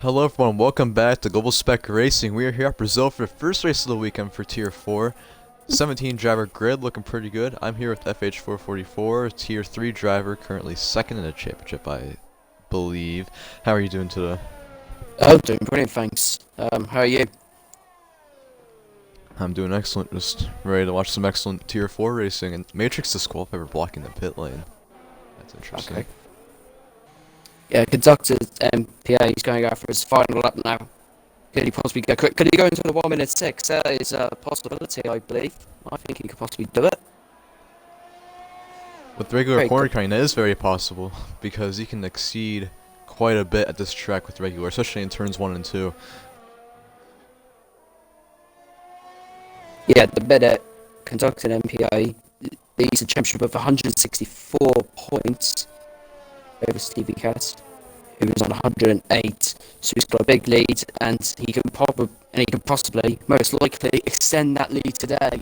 Hello everyone, welcome back to Global Spec Racing. We are here at Brazil for the first race of the weekend for Tier 4. 17 driver grid, looking pretty good. I'm here with FH444, Tier 3 driver, currently second in the championship, I believe. How are you doing today? Oh, doing brilliant, thanks. How are you? I'm doing excellent, just ready to watch some excellent Tier 4 racing. And Matrix disqualified for blocking the pit lane. That's interesting. Okay. Yeah, conductor PA is going out for his final lap now. Could he possibly go quick? Could he go into the 1 minute 6? That is a possibility, I believe. I think he could possibly do it. With regular Very corner good. cutting, that is very possible, because you can exceed quite a bit at this track with regular, especially in turns 1 and 2. Yeah, the minute conductor MPA leads the championship with 164 points over Stevie Cass, who was on 108. So he's got a big lead, and he can possibly, most likely, extend that lead today.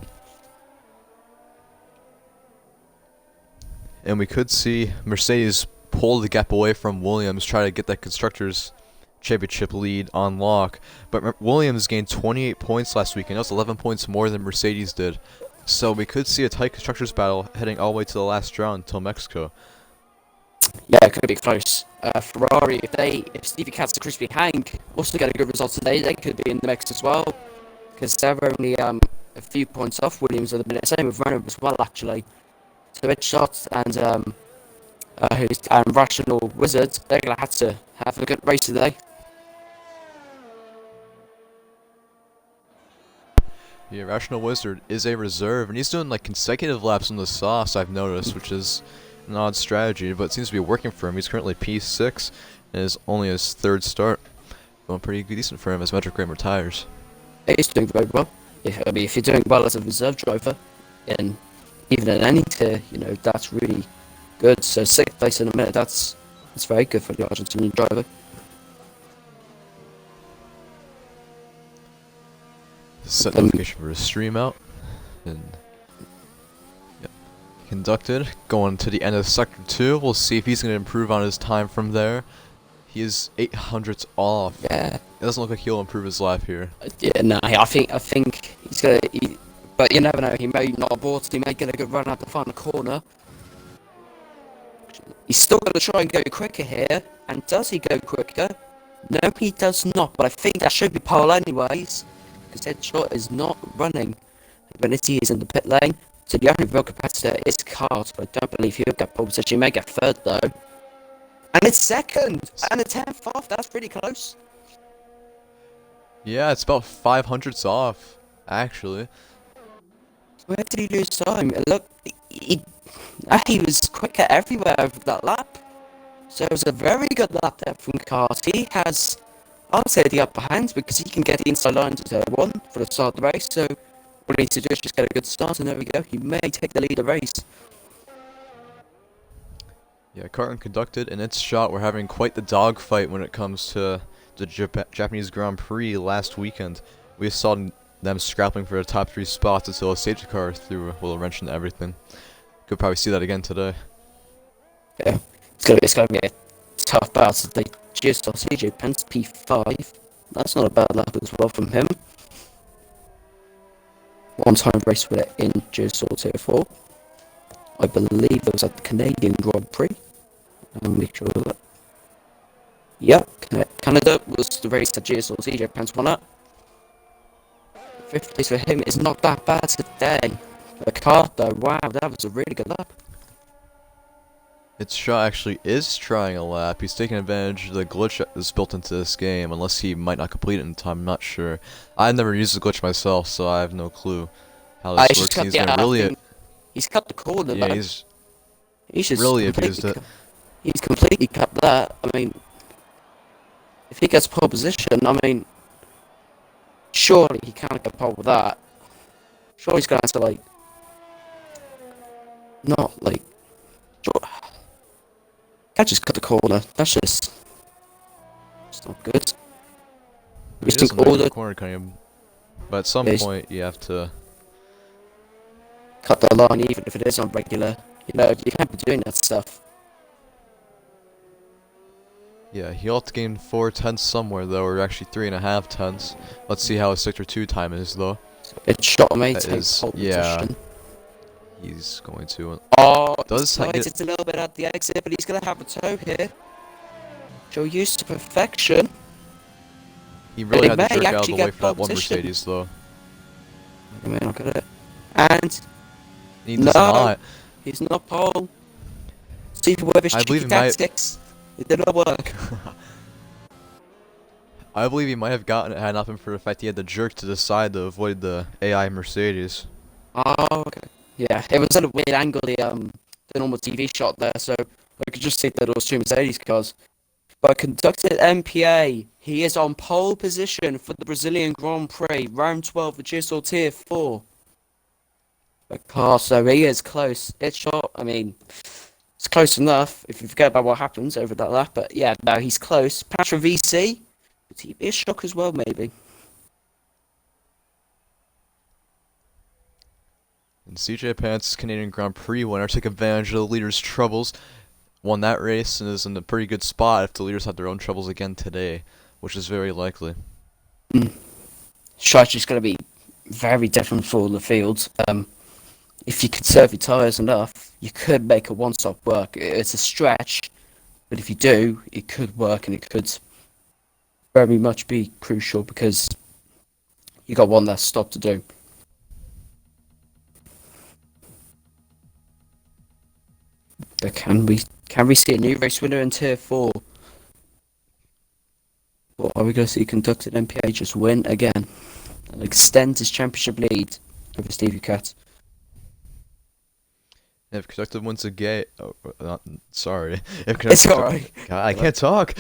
And we could see Mercedes pull the gap away from Williams, try to get that Constructors' Championship lead on lock. But Williams gained 28 points last weekend. That was 11 points more than Mercedes did. So we could see a tight Constructors' battle heading all the way to the last round until Mexico. Yeah, it could be close. Ferrari, if Stevie Katz and Crispy Hank also get a good result today, they could be in the mix as well. Because they're only a few points off Williams at the minute. Same with Renault as well, actually. So it's Shot and Rational Wizard, they're gonna have to have a good race today. The Irrational Wizard is a reserve, and he's doing like consecutive laps on the sauce, I've noticed, which is an odd strategy, but it seems to be working for him. He's currently P6, and is only his third start. Going pretty decent for him as Metric Rim retires. He's doing very well. If you're doing well as a reserve driver, and even in any tier, that's really good. So 6th place in a minute, that's very good for the Argentinian driver. Set notification for his stream out. And yep. Conducted. Going to the end of Sector 2. We'll see if he's going to improve on his time from there. He is 800ths off. Yeah. It doesn't look like he'll improve his lap here. Yeah, no, I think he's gonna. But you never know. He may not abort. He may get a good run out the final corner. He's still going to try and go quicker here. And does he go quicker? No, he does not. But I think that should be pole anyways. Because Headshot is not running. Bianchi is in the pit lane. So the only real competitor is Cars. But I don't believe he'll get pole position. He may get third though. And it's second. And a 10th off. That's pretty close. Yeah, it's about 500ths off, actually. Where did he lose time? Look, he was quicker everywhere over that lap. So it was a very good lap there from Cars. He has, I'd say, the upper hand because he can get the inside line to turn 1 for the start of the race. So what he needs to do is just get a good start, and there we go. He may take the lead of the race. Yeah, Carton conducted, and it's Shot. We're having quite the dogfight when it comes to the Japanese Grand Prix last weekend. We saw them scrapping for the top 3 spots until a safety car threw a little wrench into everything. Could probably see that again today. Yeah, it's gonna be a tough battle. The GSR CJ Pence P5. That's not a bad lap as well from him. One-time race winner in GSR Tier 4. I believe it was at the Canadian Grand Prix. I'll make sure of that. Yeah, Canada was the race that GSR CJ Pence won at. 5th place for him is not that bad today. The car though, wow, that was a really good lap. It's Shot actually is trying a lap. He's taking advantage of the glitch that is built into this game, unless he might not complete it in time, I'm not sure. I've never used the glitch myself, so I have no clue how this works. He's gonna really... He's cut the corner, yeah, though. he's really abused it. He's completely cut that. I mean, if he gets pole position, I mean, surely he can't get pole with that. Surely he's gonna have to, like, not, like, can't just cut the corner. That's just, it's not good. He doesn't like the corner cutting, but at some point you have to cut the line, even if it is on regular. You can't be doing that stuff. Yeah, he'll have to gain 4 tenths somewhere though, or actually 3.5 tenths. Let's see how his sector 2 time is though. It's shot may That take is, pole yeah, position. he's going to. Oh, he Does slides get? it a little bit at the exit, but he's gonna have a toe here. Joe used to perfection. He And really he had to may jerk out of actually the way get for pole that one position. Mercedes though. I mean, look at it. And He does no, not. he's not pole. Super with his I believe cheeky he might. tactics. It did not work. I believe he might have gotten it had it not been for the fact he had to jerk to the side to avoid the AI Mercedes. Oh, okay. Yeah, it was at a weird angle, the normal TV shot there, so I could just see that it was two Mercedes cars. But conducted MPA, he is on pole position for the Brazilian Grand Prix, round 12 of GSR Tier 4. The car, so he is close. It's shot, I mean, it's close enough if you forget about what happens over that lap, but yeah, no, he's close. Patra VC, would he be a shock as well, maybe? And CJ Pants, Canadian Grand Prix winner, took advantage of the leader's troubles, won that race, and is in a pretty good spot if the leaders have their own troubles again today, which is very likely. Strategy's going to be very different for the field. If you conserve your tyres enough, you could make a one-stop work. It's a stretch, but if you do, it could work, and it could very much be crucial because you got one less stop to do. But can we see a new race winner in Tier 4? Or are we going to see conducted MPA just win again and extend his championship lead over Stevie Cat? And if conducted wins again, sorry. If It's alright. God, I can't talk.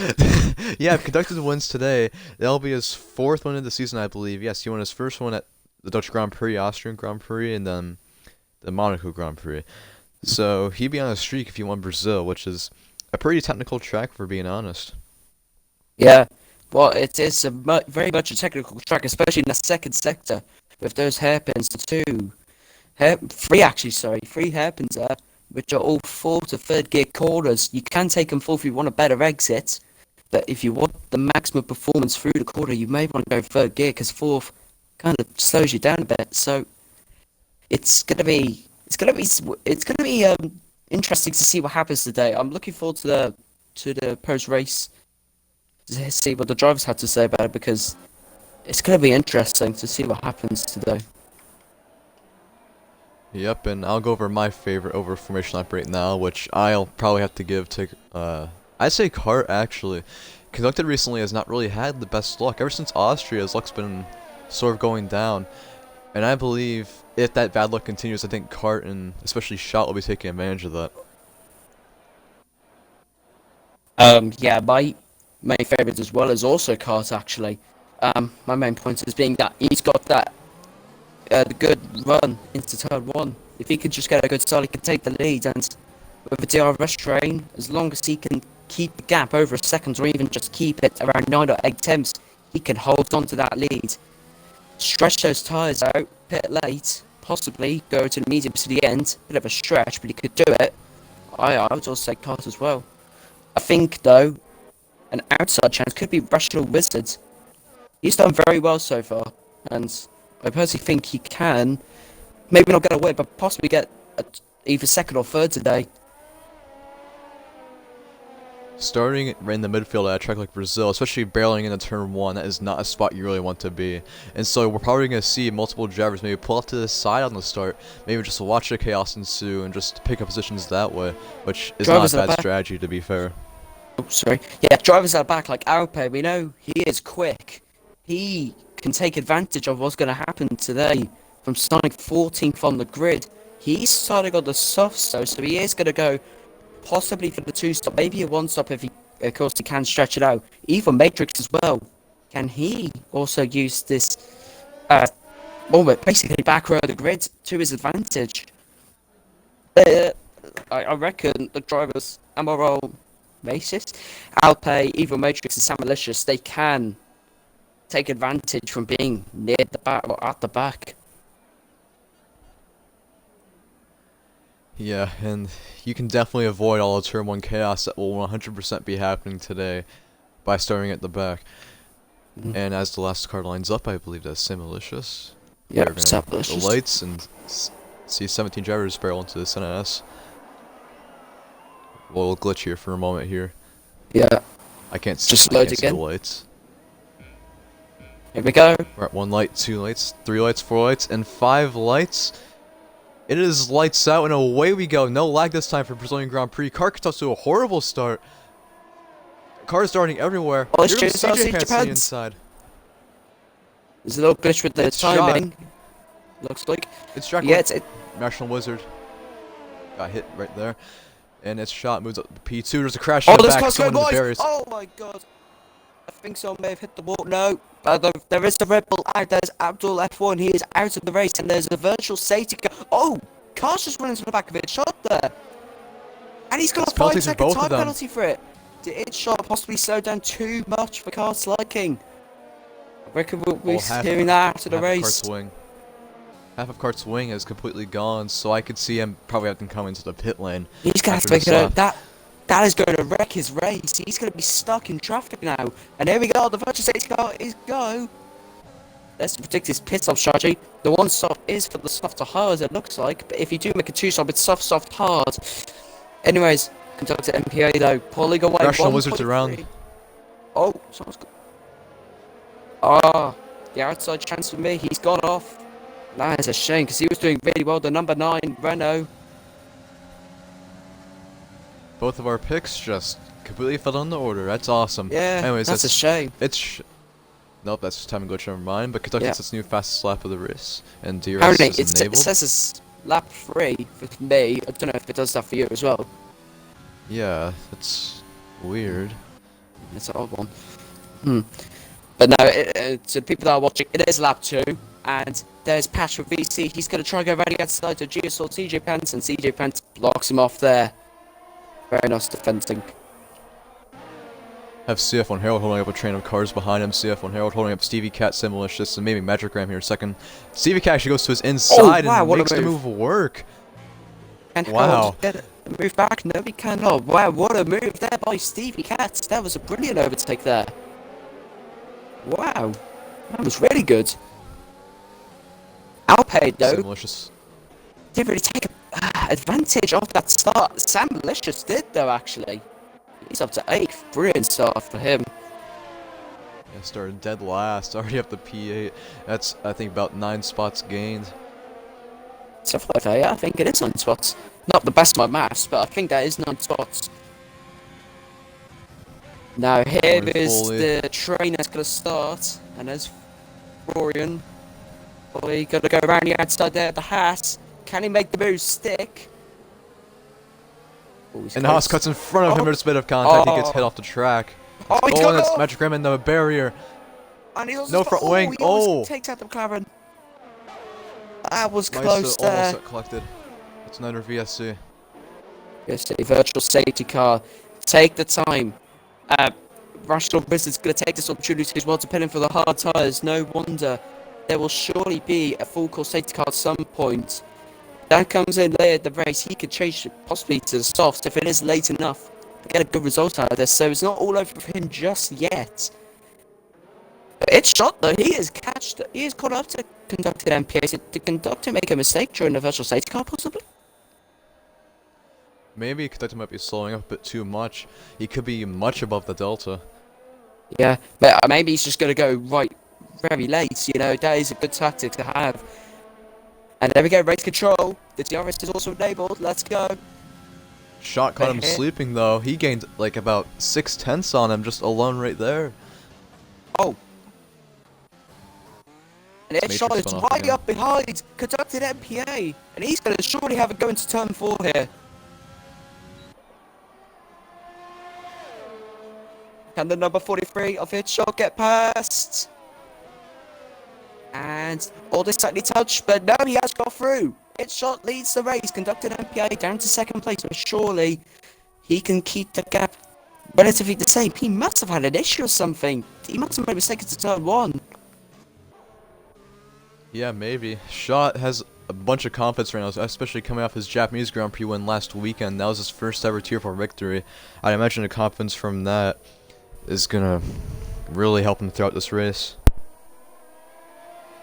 Yeah, if conducted wins today, that'll be his 4th win of the season, I believe. Yes, he won his first one at the Dutch Grand Prix, Austrian Grand Prix, and then the Monaco Grand Prix. So he'd be on a streak if he won Brazil, which is a pretty technical track, for being honest. Yeah, well, it is very much a technical track, especially in the second sector with those hairpins. Three hairpins there, which are all 4th to 3rd gear corners. You can take them 4th if you want a better exit, but if you want the maximum performance through the corner, you may want to go 3rd gear because 4th kind of slows you down a bit. So it's gonna be interesting to see what happens today. I'm looking forward to the post race to see what the drivers had to say about it because it's gonna be interesting to see what happens today. Yep, and I'll go over my favorite over formation lap right now, which I'll probably have to give to, I'd say Kart, actually. Conducted recently has not really had the best luck. Ever since Austria, his luck's been sort of going down. And I believe if that bad luck continues, I think Kart and especially Schott will be taking advantage of that. Yeah, my main favourite as well is also Cars actually. My main point is being that he's got that the good run into turn 1. If he could just get a good start, he could take the lead, and with the DRS train, as long as he can keep the gap over a second or even just keep it around 9 or 8 tenths, he can hold on to that lead. Stretch those tyres out, pit late, possibly go to the mediums to the end. Bit of a stretch, but he could do it. I would also say Cars as well. I think, though, an outside chance could be Rational Wizard. He's done very well so far, and I personally think he can, maybe not get away, but possibly get either 2nd or 3rd today. Starting in the midfield at a track like Brazil, especially barreling into turn 1, that is not a spot you really want to be. And so we're probably going to see multiple drivers maybe pull off to the side on the start, maybe just watch the chaos ensue and just pick up positions that way, which is Drivers not at a the bad back. strategy, to be fair. Oh, sorry. Yeah, drivers at the back like Alpe, we know he is quick. He can take advantage of what's going to happen today from starting 14th on the grid. He's starting on the softs though, so he is going to go possibly for the 2-stop, maybe a 1-stop if he, of course, he can stretch it out. Even Matrix as well. Can he also use this, basically back row of the grid to his advantage? I reckon the drivers, Amaral, Macis, Alpe, Evil Matrix, and Sam Malicious, they can take advantage from being near the back or at the back. Yeah, and you can definitely avoid all the turn 1 chaos that will 100% be happening today. by starting at the back. And as the last car lines up, I believe that's Similicious. Yeah, We're gonna hit the lights and see 17 drivers barrel into this NS. A little glitch here for a moment here. Yeah. I can't see, Just I load can't see again. the lights. Here we go. We're at 1 light, 2 lights, 3 lights, 4 lights, and 5 lights. It is lights out, and away we go. No lag this time for Brazilian Grand Prix. Car gets off to a horrible start. Cars starting everywhere. Oh, it's Here comes just CJ Pants to the Japan's. inside. There's a little glitch with the It's shot. timing. Looks like. It's Jack. Yeah, it's National Wizard. Got hit right there. And it's shot, moves up to P2. There's a crash Oh, in the there's back. Costco Someone in the boys! barriers. Oh my god. I think someone may have hit the wall. No. There is a Red Bull out. There's Abdul F1. He is out of the race. And there's a virtual safety car. Oh! Car's just running to the back of it. Shot there. And he's got It's a penalties for 5-second both of time them. penalty for it. Did it shot possibly slow down too much for Car's liking? I reckon we'll be hearing that after the race. Half of Cart's wing is completely gone, so I could see him probably having to come into the pit lane. He's gonna have to make it out. That is going to wreck his race. He's going to be stuck in traffic now. And here we go. The virtual safety car is go. Let's predict his pit stop strategy. The one stop is for the soft to hard, it looks like. But if you do make a 2 stop, it's soft, soft, hard. Anyways, conductor MPA though, pulling away. National Wizards around. Oh, someone's got. Ah, the outside chance for me. He's gone off. That is a shame because he was doing really well. The number 9 Renault. Both of our picks just completely fell in the order. That's awesome. Yeah, Anyways, that's a shame. Nope, that's just timing glitch. Never mind. But Kentucky gets its new fastest lap of the race, and DRS Apparently, is enabled. it says it's lap 3 for me. I don't know if it does that for you as well. Yeah, that's weird. It's an odd one. But no, to the people that are watching, it is lap 2, and there's Patch with VC. He's going to try and go around the outside to GSR CJ Pants, and CJ Pants blocks him off there. Very nice defending. Have CF1 Harold holding up a train of cars behind him. CF1 Harold holding up Stevie Cat, Similicious, and maybe Magigram here second. Stevie Cat actually goes to his inside and makes the move work. And wow. Move back. No, he cannot. Wow, what a move there by Stevie Cat. That was a brilliant overtake there. Wow. That was really good. Alpay, though, Similicious. didn't really take advantage of that start. Sam Licious did, though, actually. He's up to 8th. Brilliant start for him. Yeah, started dead last. Already up to P8. That's, I think, about 9 spots gained. Stuff like that, yeah, I think it is 9 spots. Not the best of my maths, but I think that is 9 spots. Now, here is the train that's going to start. And there's Florian. Probably going to go around the outside there at the Haas. Can he make the move stick? Oh, and Haas cuts in front of him. There's a bit of contact. He gets hit off the track. Oh, he's and it's Magic Rim in the barrier. And he No front wing. He takes out the McLaren. That was close there. Almost collected. It's another VSC. Yes, a virtual safety car. Take the time. Rational Wizard's going to take this opportunity as well to pin him for the hard tyres. No wonder. There will surely be a full course safety car at some point. That comes in later in the race. He could change it possibly to the softs if it is late enough to get a good result out of this. So it's not all over for him just yet. But it's shot though. He is catched. He is caught up to conductor MPA. Did the conductor make a mistake during the virtual safety car possibly? Maybe conductor might be slowing up a bit too much. He could be much above the delta. Yeah, but maybe he's just going to go very late. You know, that is a good tactic to have. And there we go, race control. The DRS is also enabled. Let's go. Shot caught him sleeping though. He gained like about 6/10 on him just alone right there. Oh. And his shot is right up behind conducted MPA. And he's going to surely have it go into turn 4 here. Can the number 43 of his shot get past? And all this slightly touched, but no, he has got through. His shot leads the race, conducted MPA down to second place, but surely he can keep the gap relatively the same. He must have had an issue or something. He must have made a mistake into turn 1. Yeah, maybe. Shot has a bunch of confidence right now, especially coming off his Japanese Grand Prix win last weekend. That was his first ever Tier 4 victory. I'd imagine the confidence from that. is gonna really help him throughout this race.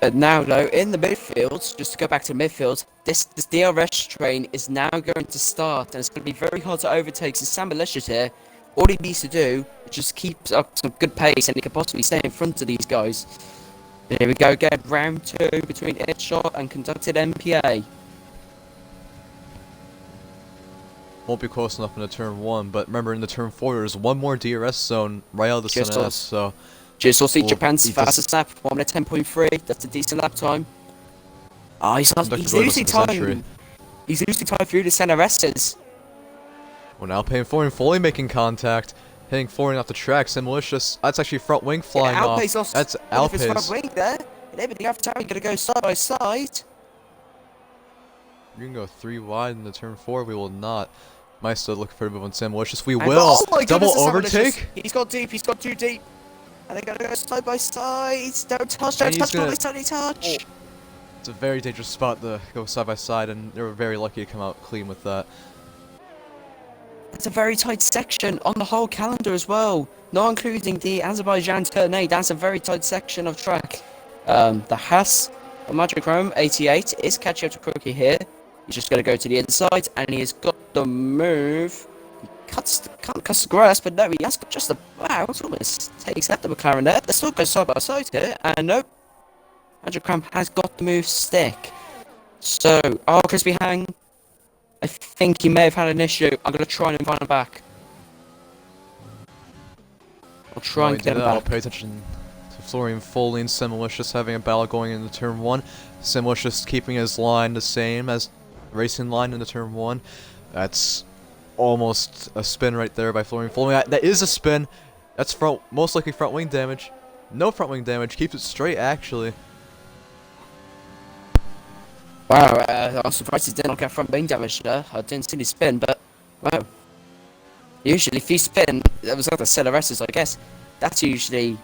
But now, though, in the midfield, just to go back to midfield, this DRS train is now going to start, and it's going to be very hard to overtake. So Sam Malicious here, all he needs to do is just keep up some good pace, and he could possibly stay in front of these guys. And here we go again, round 2 between Earshot and Conducted MPA. Won't be close enough in the turn 1, but remember in the turn 4 there's one more DRS zone right out of the Just Sun S, so GSR Well, Japan's he fastest lap, 1 minute 10.3. That's a decent lap time. Oh, he's Conducted losing of the century. time. He's losing time through the center S's. Well, now paying forward and fully making contact, hitting forward off the tracks, and Malicious, that's actually front wing flying off. That's outpace. Front wing there. And everything after time, gonna go side by side. You can go 3 wide in the turn 4, we will not. Meister looking for a move on Sam Malicious, we And- will! oh my Double goodness, it's overtake? Malicious. He's got deep, he's got too deep. And they're gonna go side by side. Don't touch, And don't he's touch, gonna- don't touch. It's a very dangerous spot to go side by side, and they were very lucky to come out clean with that. It's a very tight section on the whole calendar as well. Not including the Azerbaijan turn 8, that's a very tight section of track. The Haas on Magic Chrome 88 is catching up to Crookie here. He's just going to go to the inside, and he has got the move. He can't cuts the grass, but no, he has got just a wow. It's almost takes out the McLaren there. They still go side by side here, and nope. Magic Chrome has got the move stick. So, oh, Crispy Hang. I think he may have had an issue. I'm going to try and find him back. I'll try and get him I'll back. pay attention to Florian Foley and Simmalicious having a battle going into turn 1. Simmalicious keeping his line the same as racing line in the turn 1. That's almost a spin right there by Florian Foley. That is a spin. That's most likely front wing damage. No front wing damage. Keeps it straight actually. Wow, I'm surprised he didn't get front wing damage there. I didn't see the spin, but wow. Usually, if you spin, that was like the Celeresses, I guess. That's usually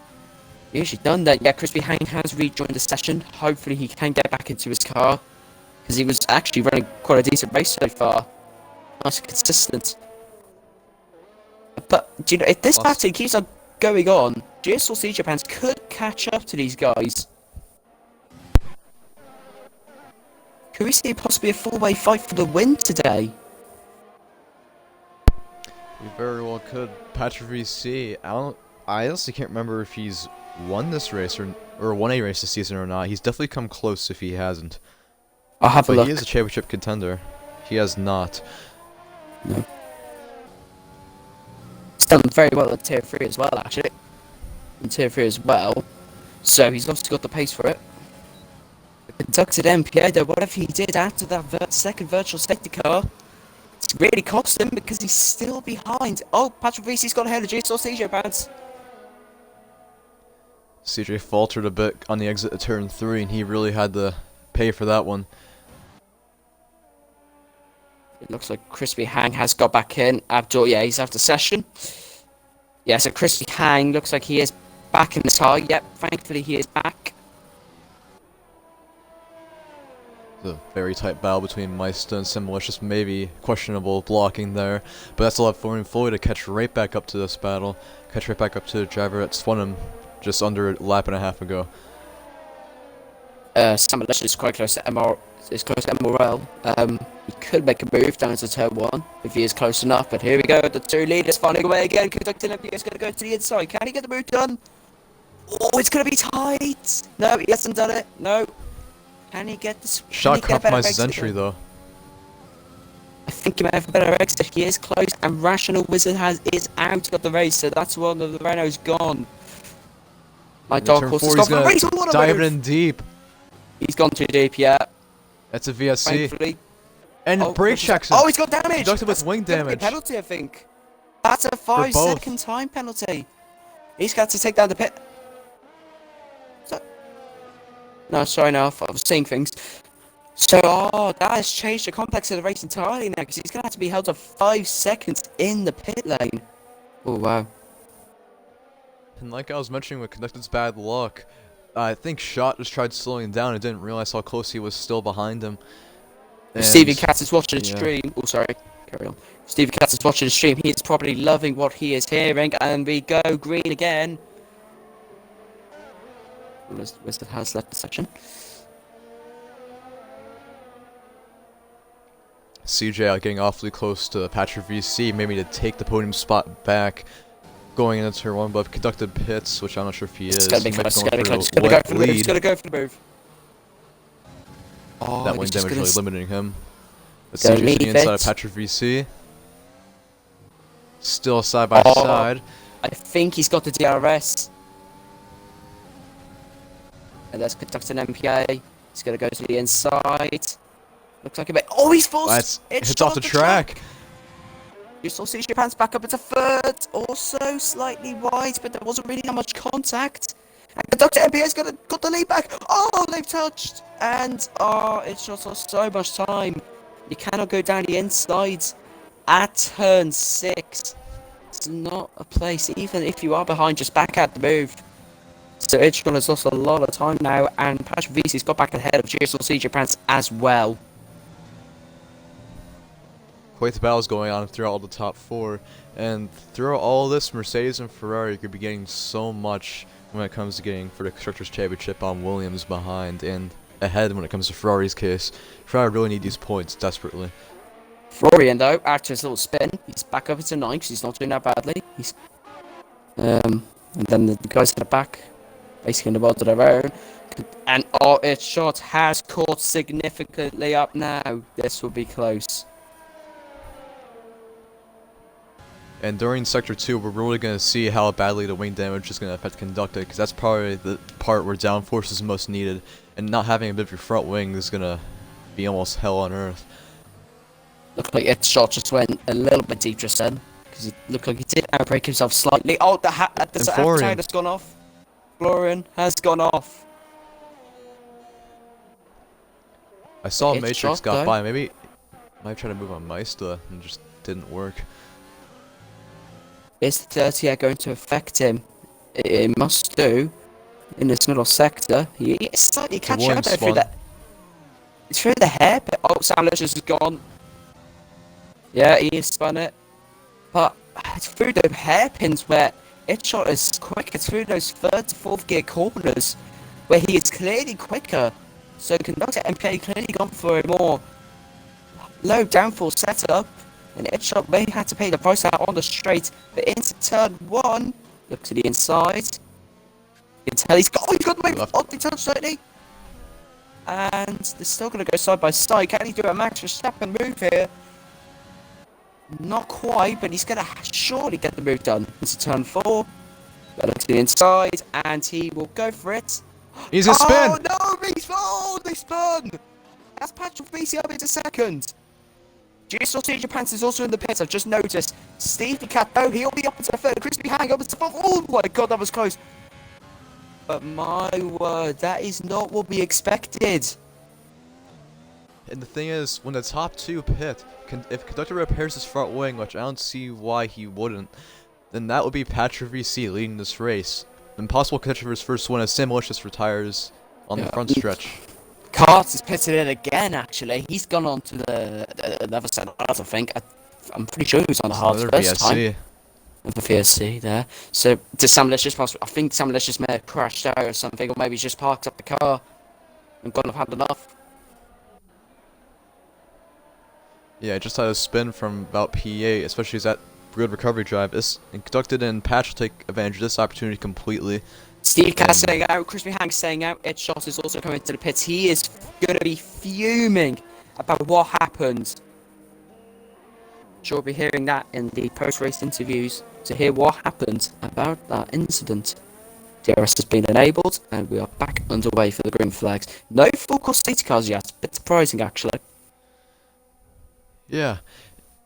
done. That yeah, Crispy Hang has rejoined the session. Hopefully, he can get back into his car because he was actually running quite a decent race so far. Nice and consistent. But do you know, if this battle keeps on going on, GSR Japan could catch up to these guys. Could we see possibly a 4-way fight for the win today? We very well could. Patrick VC, I honestly can't remember if he's won this race or won a race this season or not. He's definitely come close if he hasn't. I'll have a But look. he is a championship contender. He has not. No. He's done very well in Tier 3 as well, actually. In Tier 3 as well. So he's obviously got the pace for it. The Conducted MPA, though, whatever he did after that second virtual safety car, it's really cost him because he's still behind. Oh, Patrick VC's got ahead of GSR CJ Pads. CJ faltered a bit on the exit of turn 3, and he really had to pay for that one. It looks like Crispy Hang has got back in. Abdul, yeah, he's after session. Yeah, so Crispy Hang looks like he is back in the car. Yep, thankfully he is back. The very tight battle between Meister and Simmalicious, maybe questionable blocking there, but that's allowed Florian Foley to catch right back up to this battle, catch right back up to the driver that spun him just under a lap and a half ago. Simmalicious is quite close to MRL. He could make a move down to turn 1 if he is close enough, but here we go, the two leaders finding away again. Conducting MPA is going to go to the inside. Can he get the move done? Oh, it's going to be tight! No, he hasn't done it. No. Can he get this? Shot compromises entry though. I think he might have a better exit. He is close, and Rational Wizard is out of the race, so that's one of the Renaults gone. My dark horse has gone for a race. What a diving move! in deep. He's gone too deep, yeah. That's a VSC. Thankfully. And brake checks him. Oh, he's got damage! Conducted with wing That's gonna be a damage. penalty, I think. That's a 5-second time penalty. He's got to take down the pit. No, sorry, no, I was seeing things. So, oh, that has changed the complex of the race entirely now, because he's going to have to be held to 5 seconds in the pit lane. Oh, wow. And like I was mentioning with Conducted's bad luck, I think Shot just tried slowing down and didn't realize how close he was still behind him. And Stevie Katz is watching the yeah. stream. Oh, sorry. carry on. Stevie Katz is watching the stream. He is probably loving what he is hearing. And we go green again. Where's the has left the section? CJ getting awfully close to Patrick VC, maybe to take the podium spot back. Going into turn 1, but conducted pits, which I'm not sure if he is. It's gonna be close. It's gonna be close. It's gonna go for the move. Oh, that wind damage really limiting him. But CJ's CJ's the inside of Patrick VC. Still side by side. I think he's got the DRS. And let's conduct an MPA. He's gonna go to the inside. Looks like a bit. Oh, he's forced! That's hits off the track. You saw CJ Pants back up into third. Also slightly wide, but there wasn't really that much contact. And Conductor MPA's got the lead back. Oh, they've touched. And it's just lost so much time. You cannot go down the inside at turn 6. It's not a place, even if you are behind, just back out the move. So Itchron has lost a lot of time now, and Patrick VC's got back ahead of GSR CJ Pants as well. Quite the battles going on throughout all the top 4, and throughout all this, Mercedes and Ferrari could be getting so much when it comes to getting for the Constructors' Championship on Williams behind and ahead when it comes to Ferrari's case. Ferrari really need these points desperately. Florian, though, after his little spin, he's back up into 9 because he's not doing that badly. He's and then the guys at the back, basically in the world of their own. And its shot has caught significantly up now. This will be close. And during Sector 2, we're really going to see how badly the wing damage is going to affect Conductor, because that's probably the part where downforce is most needed, and not having a bit of your front wing is going to be almost hell on earth. Looked like its shot just went a little bit deep just then, because it looked like he did outbreak himself slightly. Oh, the outside has gone off. Florian has gone off. I saw Matrix got by. Maybe I might try to move on Maista and just didn't work. Is the 30 air going to affect him? It must do. In this middle sector, he is slightly catching up there through the hairpin. Oh, Sam Licious is gone. Yeah, he has spun it. But through the hairpins where its shot is quicker, through those 3rd to 4th gear corners where he is clearly quicker. So Conductor MPA clearly gone for a more low downforce setup. And Edshot may have to pay the price out on the straight, but into turn 1, look to the inside. You can tell he's got the move on the turn slightly. And they're still going to go side by side. Can he do a Max Verstappen move here? Not quite, but he's going to surely get the move done. Into turn 4, look to the inside, and he will go for it. He's a spin! Oh no, they spun! That's Patrick VC up into 2nd. GSR CJ Pants is also in the pits, I've just noticed. Stevie Cat, though, he'll be up into the 3rd. Crispy Hang up into the 4th. Oh my god, that was close. But my word, that is not what we expected. And the thing is, when the top 2 pit, if Conductor repairs his front wing, which I don't see why he wouldn't, then that would be Patrick VC leading this race. An impossible contender for his first win as Sam Licious retires on the front stretch. Cart is pitted in again, actually. He's gone on to the other side of the hard, I think. I'm pretty sure he was on the hard first time. The VSC there. So, did Sam Licious I think Sam Licious may have crashed out or something, or maybe he's just parked up the car and gone and had enough. Yeah, just had a spin from about P8, especially as that good recovery drive. This Conducted, and Patch will take advantage of this opportunity completely. Steve Cass staying out, Crispy Hank staying out, Ed Shot is also coming to the pits. He is going to be fuming about what happened. Sure, we'll be hearing that in the post-race interviews to hear what happened about that incident. DRS has been enabled, and we are back underway for the green flags. No full-course safety cars yet, bit surprising actually. Yeah.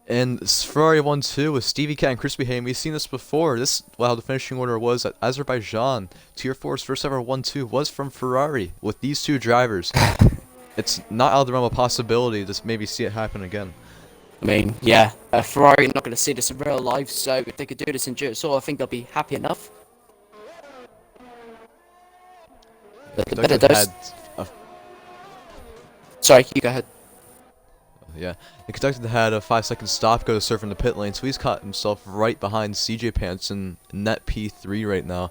And Ferrari 1-2 with Stevie Cat and Crispy Hayden. We've seen this before. How the finishing order was at Azerbaijan. Tier 4's first ever 1-2 was from Ferrari with these 2 drivers. It's not out of the realm of possibility to maybe see it happen again. I mean, yeah, Ferrari are not going to see this in real life, so if they could do this in GSR, I think they'll be happy enough. Sorry, you go ahead. Yeah, the conductor had a 5-second stop go to serve in the pit lane, so he's caught himself right behind CJ Pants in net P3 right now.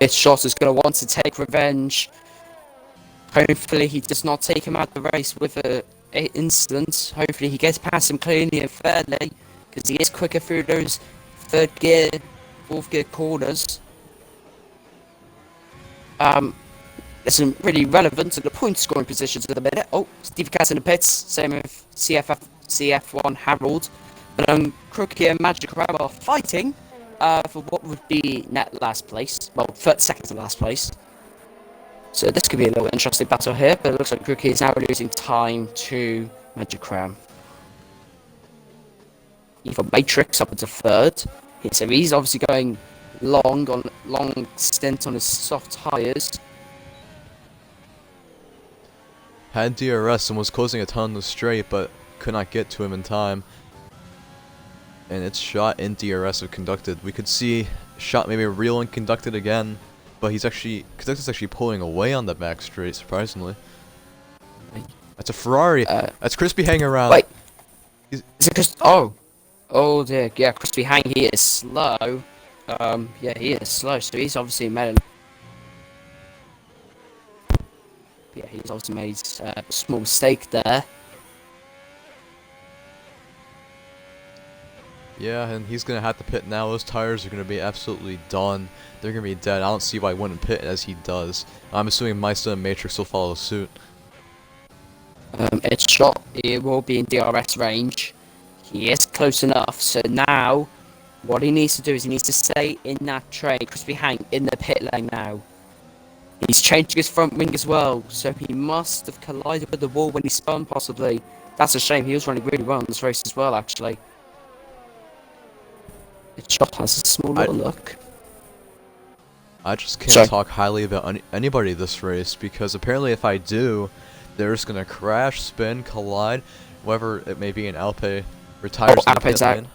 This shot is going to want to take revenge. Hopefully he does not take him out of the race with a incident. Hopefully he gets past him cleanly and fairly, because he is quicker through those third gear, fourth gear corners. Isn't really relevant to the point scoring positions at the minute. Oh, Steve Cass in the pits, same with CF1 Harold. But Crookie and Magic Crab are fighting for what would be net last place. Well, second to last place. So this could be a little interesting battle here, but it looks like Crookie is now losing time to Magic Crab. Either Matrix up into third. So he's obviously going long stint on his soft tyres. Had DRS and was closing a ton on the straight, but could not get to him in time. And it's shot in DRS of conducted. We could see shot maybe real and conducted again, but conducted's actually pulling away on the back straight, surprisingly. That's a Ferrari. That's Crispy hanging around. Wait, is it Chris? Oh dear. Yeah, Crispy Hang. He is slow. Yeah, he is slow. So he's obviously made. Yeah, he's also made a small mistake there. Yeah, and he's going to have to pit now. Those tires are going to be absolutely done. They're going to be dead. I don't see why he wouldn't pit as he does. I'm assuming Meister and Matrix will follow suit. It's shot. It will be in DRS range. He is close enough. So now, what he needs to do is he needs to stay in that train. Crispy Hang in the pit lane now. He's changing his front wing as well, so he must have collided with the wall when he spun, possibly. That's a shame. He was running really well in this race as well, actually. The shot has a small little look. I just can't talk highly about anybody this race, because apparently if I do, they're just going to crash, spin, collide, whatever it may be, in Alpe retires in the pit lane.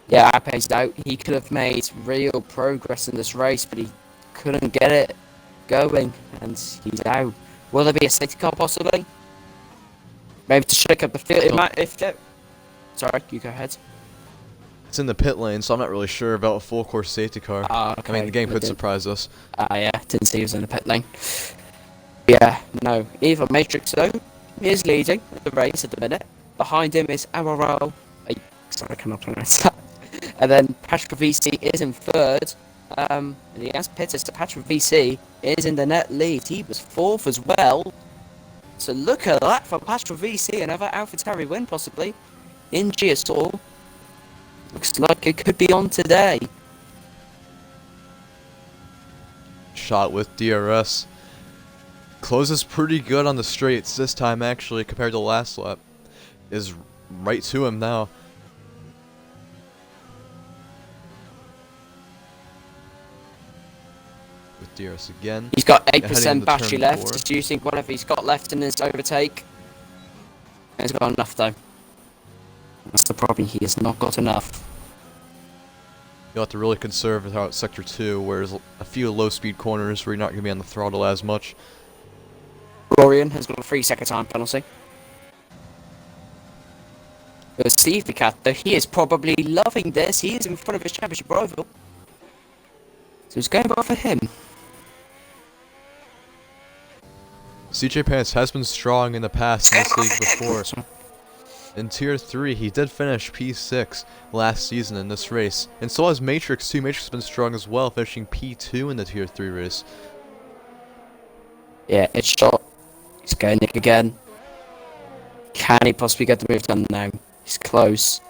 Yeah, Alpe's out. He could have made real progress in this race, but he couldn't get it going, and he's out. Will there be a safety car, possibly? Maybe to shake up the field. Sorry, you go ahead. It's in the pit lane, so I'm not really sure about a full course safety car. Okay. I mean, the game could surprise us. Yeah, didn't see he was in the pit lane. Yeah, no. Either Matrix, though, is leading the race at the minute. Behind him is R12. Sorry, I cannot pronounce that. And then Patrick VC is in third. And he has pitted, so Patrick VC is in the net lead. He was fourth as well. So look at that for Patrick VC. Another AlphaTauri win, possibly, in GSR. Looks like it could be on today. Shot with DRS. Closes pretty good on the straights this time, actually, compared to last lap. Is right to him now. With DRS again. He's got 8% battery left. He's using whatever he's got left in his overtake. He's got enough, though. That's the problem, he has not got enough. You'll have to really conserve out Sector 2, where there's a few low-speed corners where you're not going to be on the throttle as much. Rorian has got a 3-second time penalty. Steve the Cat, though, he is probably loving this. He is in front of his championship rival. So it's going well for him. CJ Pants has been strong in the past in this league before. In Tier 3, he did finish P6 last season in this race. And so has Matrix too. Matrix has been strong as well, finishing P2 in the Tier 3 race. Yeah, it's shot. He's going Nick again. Can he possibly get the move done now? He's close.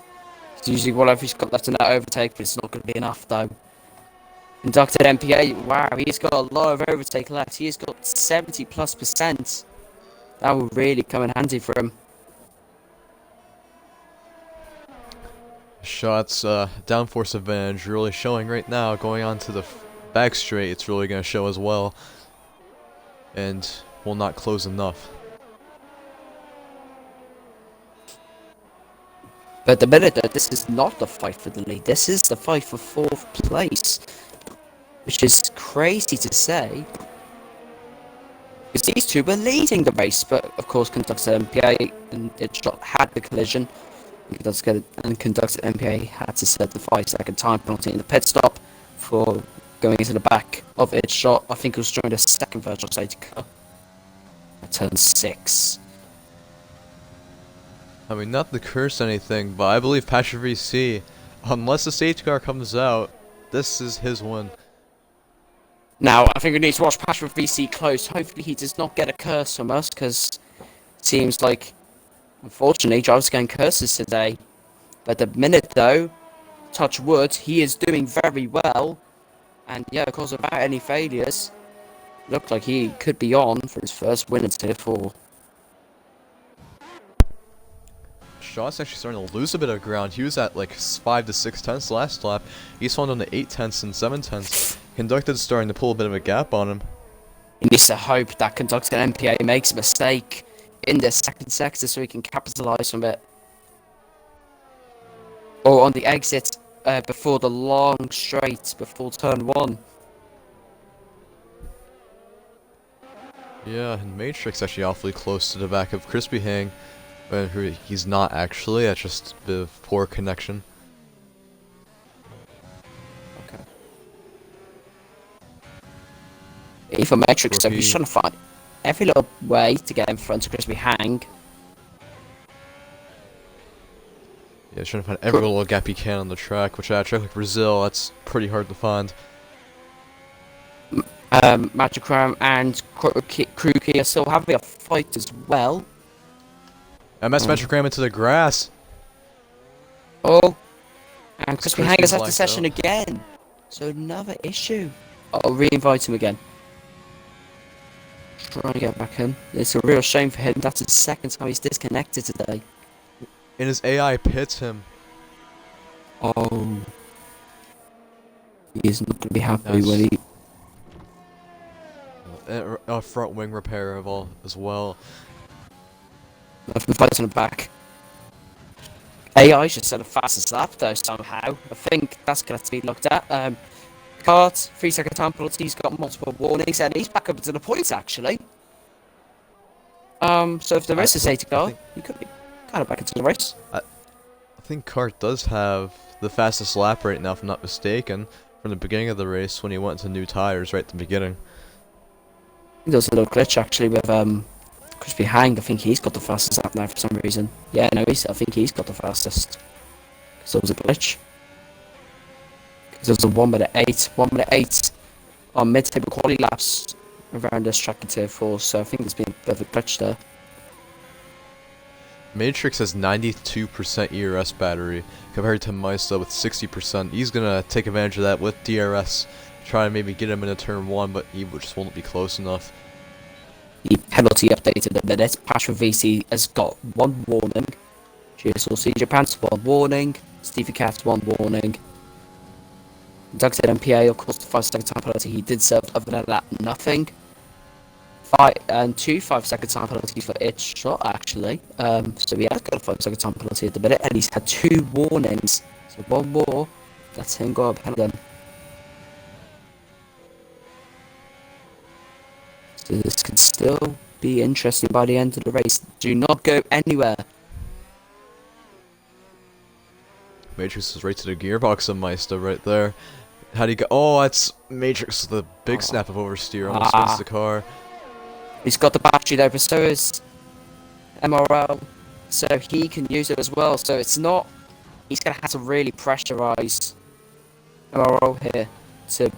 He's using whatever he's got left in that overtake, but it's not going to be enough though. Inducted MPA, wow, he's got a lot of overtake left. He's got 70+%. That will really come in handy for him. Shots, downforce advantage really showing right now. Going on to the back straight, it's really going to show as well. And will not close enough. But the minute though, this is not the fight for the lead. This is the fight for 4th place. Which is crazy to say. Because these two were leading the race, but of course conductor MPA and Itshot had the collision. And conductor MPA had to set the 5-second time penalty in the pit stop for going into the back of Itshot. I think it was during the second virtual safety car. Turn 6. I mean, not to curse anything, but I believe Patrick VC, unless the safety car comes out, this is his win. Now, I think we need to watch Patrick VC close. Hopefully he does not get a curse from us, because it seems like, unfortunately, drivers getting curses today. But the minute, though, touch wood, he is doing very well. And yeah, of course, without any failures, looked like he could be on for his first win in Tier 4. Shot's actually starting to lose a bit of ground. He was at like 5 to 6 tenths last lap. He's fallen down to 8 tenths and 7 tenths. Conductor's starting to pull a bit of a gap on him. He needs to hope that conductor MPA makes a mistake in the second sector so he can capitalise from it. Or on the exit before the long straight, before turn 1. Yeah, and Matrix actually awfully close to the back of Crispy Hang. But he's not actually, that's just a bit of poor connection. Okay. For Matrix, so he's trying to find every little way to get in front of Crispy Hang. Yeah, he's trying to find every little gap he can on the track, which at a track like Brazil, that's pretty hard to find. Magicram and Kruki are still having a fight as well. MS Magicram into the grass. Oh, and Crispy Hang has Crispy's left the session blacked again. So another issue. I'll re-invite him again. Trying to get back in. It's a real shame for him. That's the second time he's disconnected today. And his AI pits him. Oh. He is not going to be happy when he... A front wing repair of all as well. I've been fighting him back. AI should set a fastest lap though somehow. I think that's going to have to be looked at. Cart, 3-second time penalty, he's got multiple warnings and he's back up to the points actually. So if there is a safety car, he could be kind of back into the race. I think Cart does have the fastest lap right now, if I'm not mistaken, from the beginning of the race when he went to new tires right at the beginning. There was a little glitch actually with Crispy Hang. I think he's got the fastest lap now for some reason. Yeah, no, I think he's got the fastest. So there was a glitch. Because there was a 1 minute 8. 1 minute 8 on mid-table quality laps around this track in Tier 4. So I think there's been a bit of a glitch there. Matrix has 92% ERS battery compared to Meister with 60%. He's gonna take advantage of that with DRS, try and maybe get him into turn 1, but he just won't be close enough. The penalty updated a minute. Patrick VC has got 1 warning. GSR Japan's 1 warning. Stevie Cat's 1 warning. Doug said MPA, of course, the 5-second time penalty he did serve. Other than that, nothing. 2 5-second time penalties for each shot, actually. So he has got a 5-second time penalty at the minute, and he's had 2 warnings. So 1 more. That's him go ahead of them. So this could still be interesting by the end of the race. Do not go anywhere. Matrix is right to the gearbox of Meister right there. How'd he go? Oh, that's Matrix with a big snap of oversteer, almost spins the car. He's got the battery though, but so is MRL. So he can use it as well. So it's not... He's going to have to really pressurize MRL here to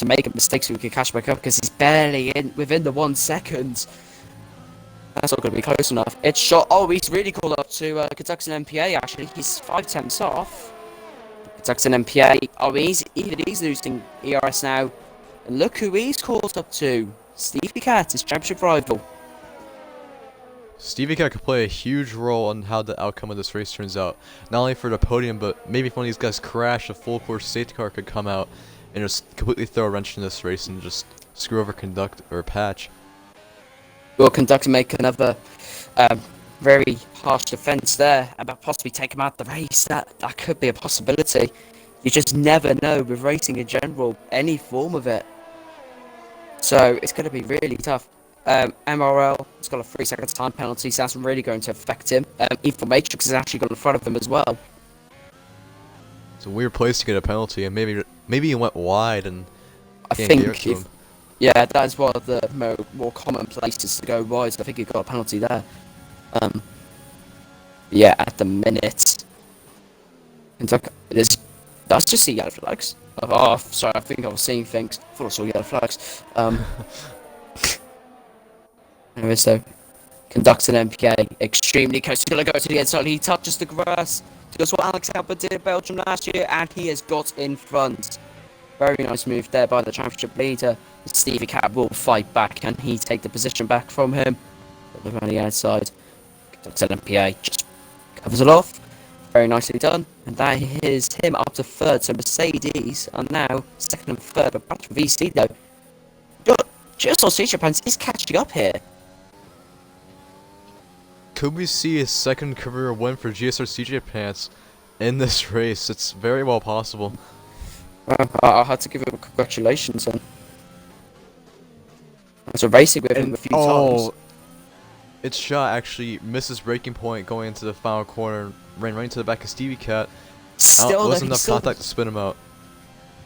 make a mistake so he can catch back up, because he's barely within the 1 second. That's not going to be close enough. It's shot. Oh, he's really called up to Kentucky MPA actually. He's 5 tenths off. Kentucky MPA. Oh, he's losing ERS now. And look who he's caught up to. Stevie Cat, his championship rival. Stevie Cat could play a huge role on how the outcome of this race turns out. Not only for the podium, but maybe if one of these guys crash, a full course safety car could come out and just completely throw a wrench in this race and just screw over Conduct or Patch. Will Conductor make another very harsh defense there and possibly take him out of the race? That could be a possibility. You just never know with racing in general, any form of it. So it's going to be really tough. MRL has got a 3 second time penalty, so that's really going to affect him. Evil Matrix has actually got in front of him as well. It's a weird place to get a penalty, and maybe he went wide and I can't get think to him. yeah, that is one of the more common places to go wide. So I think he got a penalty there. Yeah, at the minute, Kentucky. That's just see yellow flags. Oh, sorry, I think I was seeing things. I thought I saw yellow flags. Anyway, so conducts an MPK extremely close. He's gonna go to the inside. He touches the grass. Does what Alex Albert did at Belgium last year, and he has got in front. Very nice move there by the championship leader. Stevie Cat will fight back. Can he take the position back from him? Look on the outside. Conducts an MPA. Just covers it off. Very nicely done. And that is him up to third. So Mercedes are now second and third. But back to VC though. Just on Stage Pants is catching up here. Could we see a second career win for GSR CJ Pants in this race? It's very well possible. I had to give him congratulations on. I was racing with him a few times. Its shot actually misses braking point going into the final corner, ran right into the back of Stevie Cat. Still, wasn't enough contact to spin him out.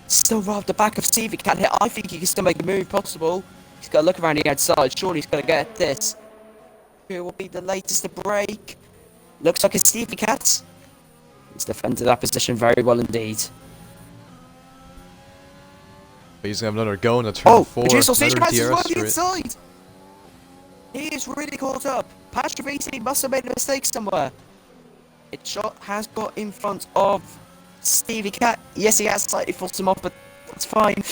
Still right off the back of Stevie Cat here. I think he can still make a move possible. He's got to look around the outside. Surely he's going to get this. Who will be the latest to break? Looks like it's Stevie Cat. He's defended that position very well indeed. But he's going to have another go in the turn 4. Oh, Another Stage Pants is DRS right straight. inside. He is really caught up. Pastrovisi must have made a mistake somewhere. Its shot has got in front of Stevie Cat. Yes, he has slightly forced him off, but that's fine.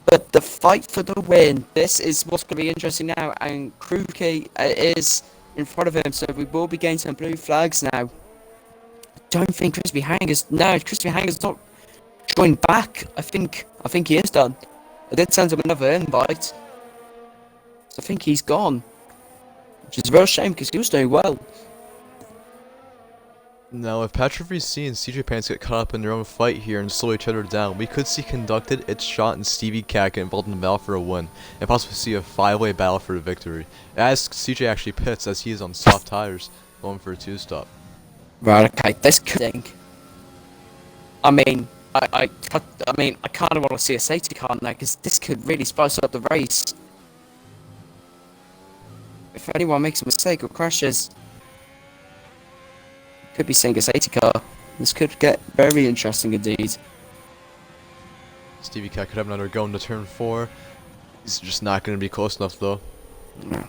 But the fight for the win. This is what's going to be interesting now. And Kruke is in front of him, so we will be getting some blue flags now. I don't think Crispy Hanger's... No, Crispy Hanger's not joined back. I think he is done. I did send him another invite. So I think he's gone. Which is a real shame, because he was doing well. Now, if Patrick VC and CJ Pants get caught up in their own fight here and slow each other down, we could see Conducted, Its Shot, and Stevie Cat get involved in the battle for a win, and possibly see a 5-way battle for the victory. As CJ actually pits, as he is on soft tires, going for a 2-stop. Right, okay, this could... I mean, I kind of want to see a safety car now, because this could really spice up the race. If anyone makes a mistake or crashes... Could be seeing a safety car. This could get very interesting indeed. Stevie Cat could have another go into turn 4. He's just not going to be close enough though. No.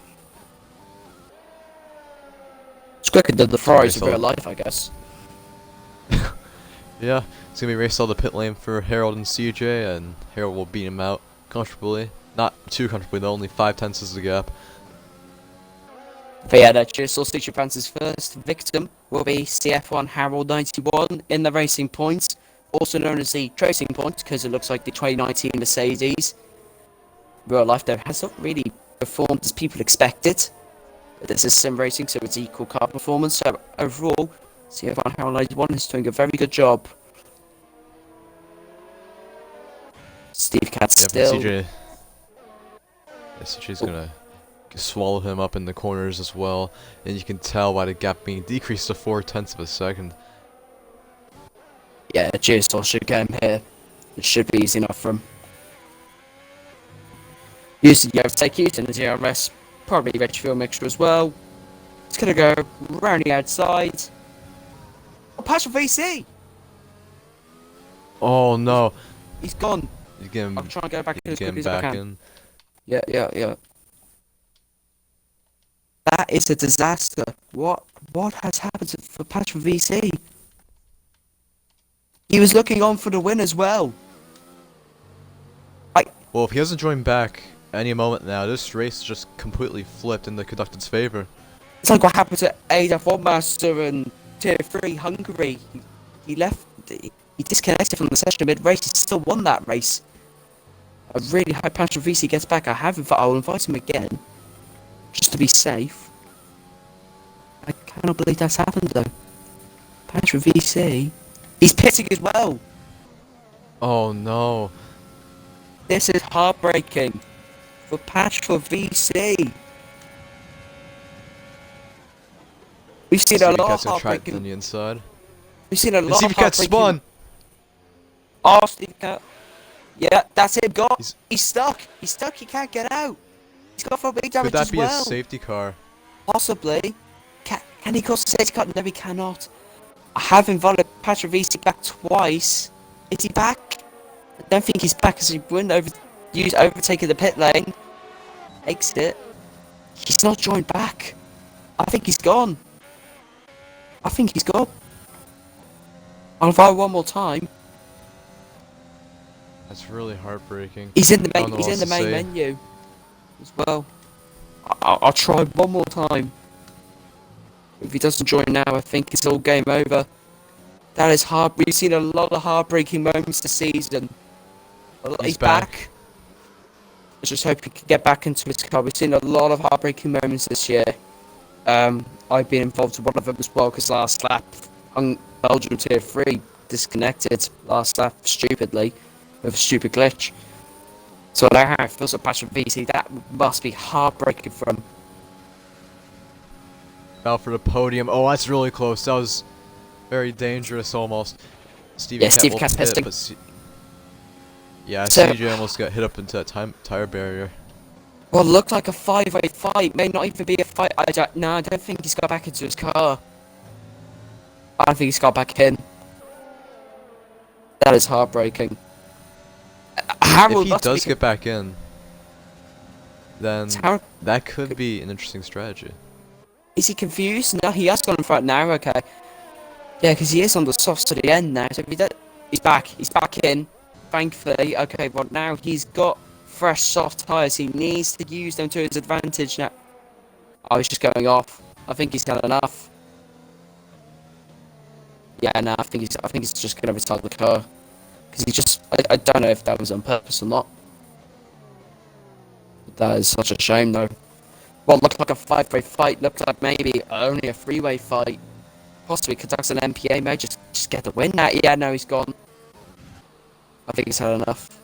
It's quicker than the Ferraris in real life, I guess. Yeah, it's going to be race all the pit lane for Harold and CJ, and Harold will beat him out comfortably. Not too comfortably though, only 5/10 is the gap. But yeah, that GSR Stage Pants' first victim will be CF1 Harold 91 in the racing points, also known as the tracing point, because it looks like the 2019 Mercedes. Real life though has not really performed as people expected, but this is sim racing, so it's equal car performance. So overall, CF1 Harold 91 is doing a very good job. Steve Cat still. CJ's gonna swallow him up in the corners as well, and you can tell by the gap being decreased to 0.4 of a second. Yeah, GSR should get him here. It should be easy enough for him. Using the overtake use in the DRS, probably rich fuel mixture as well. It's gonna go around the outside. Oh, pass for VC! Oh no! He's gone. He's getting, I'll try and go back in as getting quickly as I back can. in. Yeah. That is a disaster. What has happened for Patrick VC? He was looking on for the win as well. Well, if he doesn't join back any moment now, this race just completely flipped in the Conducted's favor. It's like what happened to ADF Master and Tier 3 Hungary. He left. He disconnected from the session mid-race. He still won that race. I really hope Patrick VC gets back. I'll invite him again, just to be safe. I cannot believe that's happened though. Patrick VC, he's pitting as well. Oh no! This is heartbreaking. for patch for VC. We've seen a Stevie lot Cat's of gonna try it on heartbreaking. the inside. We've seen a And lot Stevie of Cat heartbreaking. spun! Oh, Stevie Cat. Yeah, that's him. Got. He's- He's stuck. He's stuck. He can't get out. He's got for big Could damage that as be well. a safety car? Possibly. Can he cause a safety car? No, he cannot. I have invited Patrick VC back twice. Is he back? I don't think he's back because he wouldn't overtaking the pit lane. Exit. He's not joined back. I think he's gone. I think he's gone. I'll try one more time. That's really heartbreaking. He's in the I main. don't know He's what in else the to main say. menu as well. I'll try one more time. If he doesn't join now, I think it's all game over. That is hard. We've seen a lot of heartbreaking moments this season. He's back. I just hope he can get back into his car. We've seen a lot of heartbreaking moments this year. I've been involved in one of them as well because last lap, Belgium Tier 3 disconnected last lap stupidly with a stupid glitch. So I know how it feels at Patrick VC. That must be heartbreaking for him. Out for the podium. Oh, that's really close. That was very dangerous almost. Stevie Yeah, Cat Stevie will Cat's hit, pissing. but yeah, So- CJ almost got hit up into that tire barrier. Well, it looked like a 5-way fight. May not even be a fight. I don't think he's got back into his car. I don't think he's got back in. That is heartbreaking. If he does get back in, then Harold, that could be an interesting strategy. is he confused? No, he has gone in front now. Okay. Yeah, because he is on the soft to the end now. So if he does, he's back. He's back in. Thankfully. Okay, but now he's got fresh soft tyres. He needs to use them to his advantage now. Oh, he's just going off. I think he's had enough. Yeah, no, I think he's just gonna retire the car. Because he just, I don't know if that was on purpose or not. That is such a shame, though. Well, looked like a 5-way fight. Looked like maybe only a 3-way fight. Possibly conducts an MPA. May just get the win now. Yeah, no, he's gone. I think he's had enough.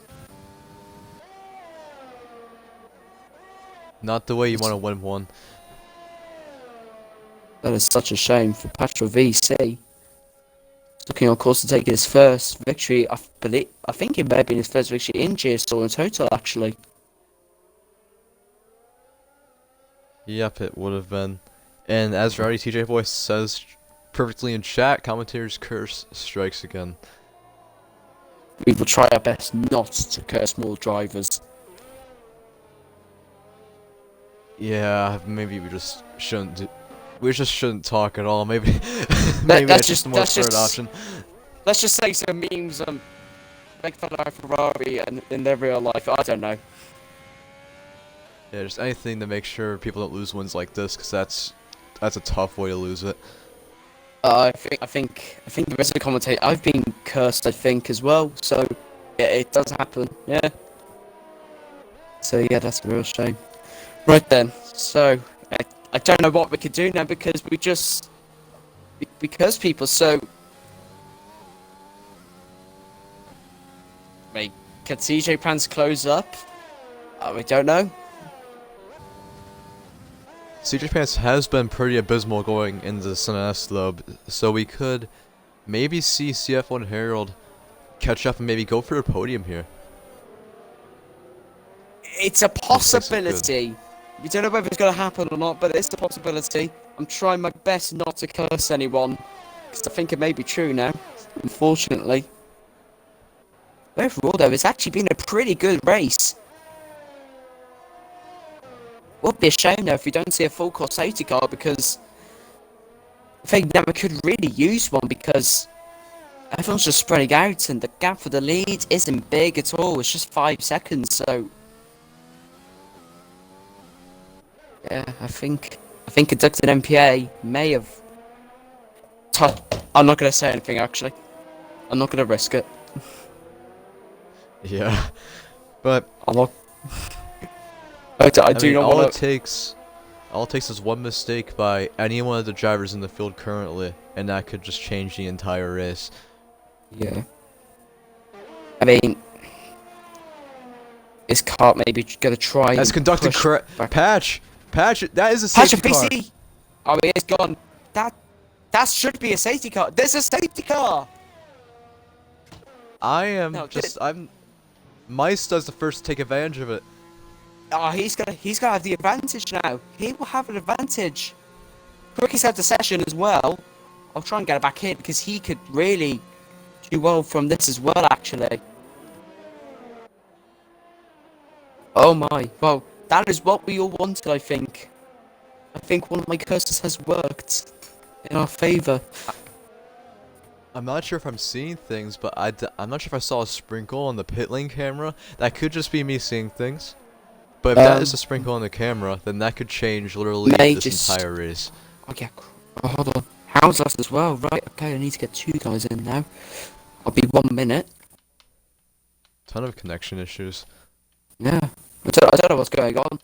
Not the way you want to win one. That is such a shame for Patro VC. Looking on course to take his first victory. I think it may have been his first victory in GSR in total, actually. Yep, it would have been. And as Rowdy TJ Voice says perfectly in chat, commentators curse strikes again. We will try our best not to curse more drivers. Yeah, maybe we just shouldn't. We just shouldn't talk at all. Maybe, maybe that's just the more preferred option. Let's just say some memes make fun of Ferrari and in their real life. I don't know. Yeah, just anything to make sure people don't lose wins like this, because that's a tough way to lose it. I think the rest of the commentator. I've been cursed. I think as well. So yeah, it does happen. Yeah. So yeah, that's a real shame. Right then. So I don't know what we could do now because because people. So wait, can CJ Pants close up? We don't know. CJ Pants has been pretty abysmal going into the SNS though, so we could maybe see CF1 Herald catch up and maybe go for a podium here. It's a possibility. We don't know whether it's going to happen or not, but it's a possibility. I'm trying my best not to curse anyone, because I think it may be true now, unfortunately. Overall, though, it's actually been a pretty good race. Would be a shame, though, if we don't see a full course safety car, because I think now we could really use one, because everyone's just spreading out, and the gap for the lead isn't big at all. It's just 5 seconds, so yeah, I think conducting MPA may have I'm not going to say anything, actually. I'm not going to risk it. Yeah, but I'm not... I do mean, not all want it takes is one mistake by any one of the drivers in the field currently, and that could just change the entire race. Yeah. I mean, this car maybe gonna try. That's and conducted push correct. back. Patch. That is a Patch safety of car. PC. Oh, he is gone. That should be a safety car. There's a safety car. I am No, just. I'm. Mice does the first to take advantage of it. Oh, he's gonna have the advantage now. He will have an advantage. Rookie's had the session as well. I'll try and get it back in because he could really do well from this as well, actually. Oh my, well, that is what we all wanted, I think. I think one of my curses has worked in our favour. I'm not sure if I'm seeing things, but I'm not sure if I saw a sprinkle on the pit lane camera. That could just be me seeing things. But if that is a sprinkle on the camera, then that could change literally this entire race. Okay, oh, hold on. Hound's lost as well, right? Okay, I need to get 2 guys in now. I'll be 1 minute. Ton of connection issues. Yeah, I don't know what's going on.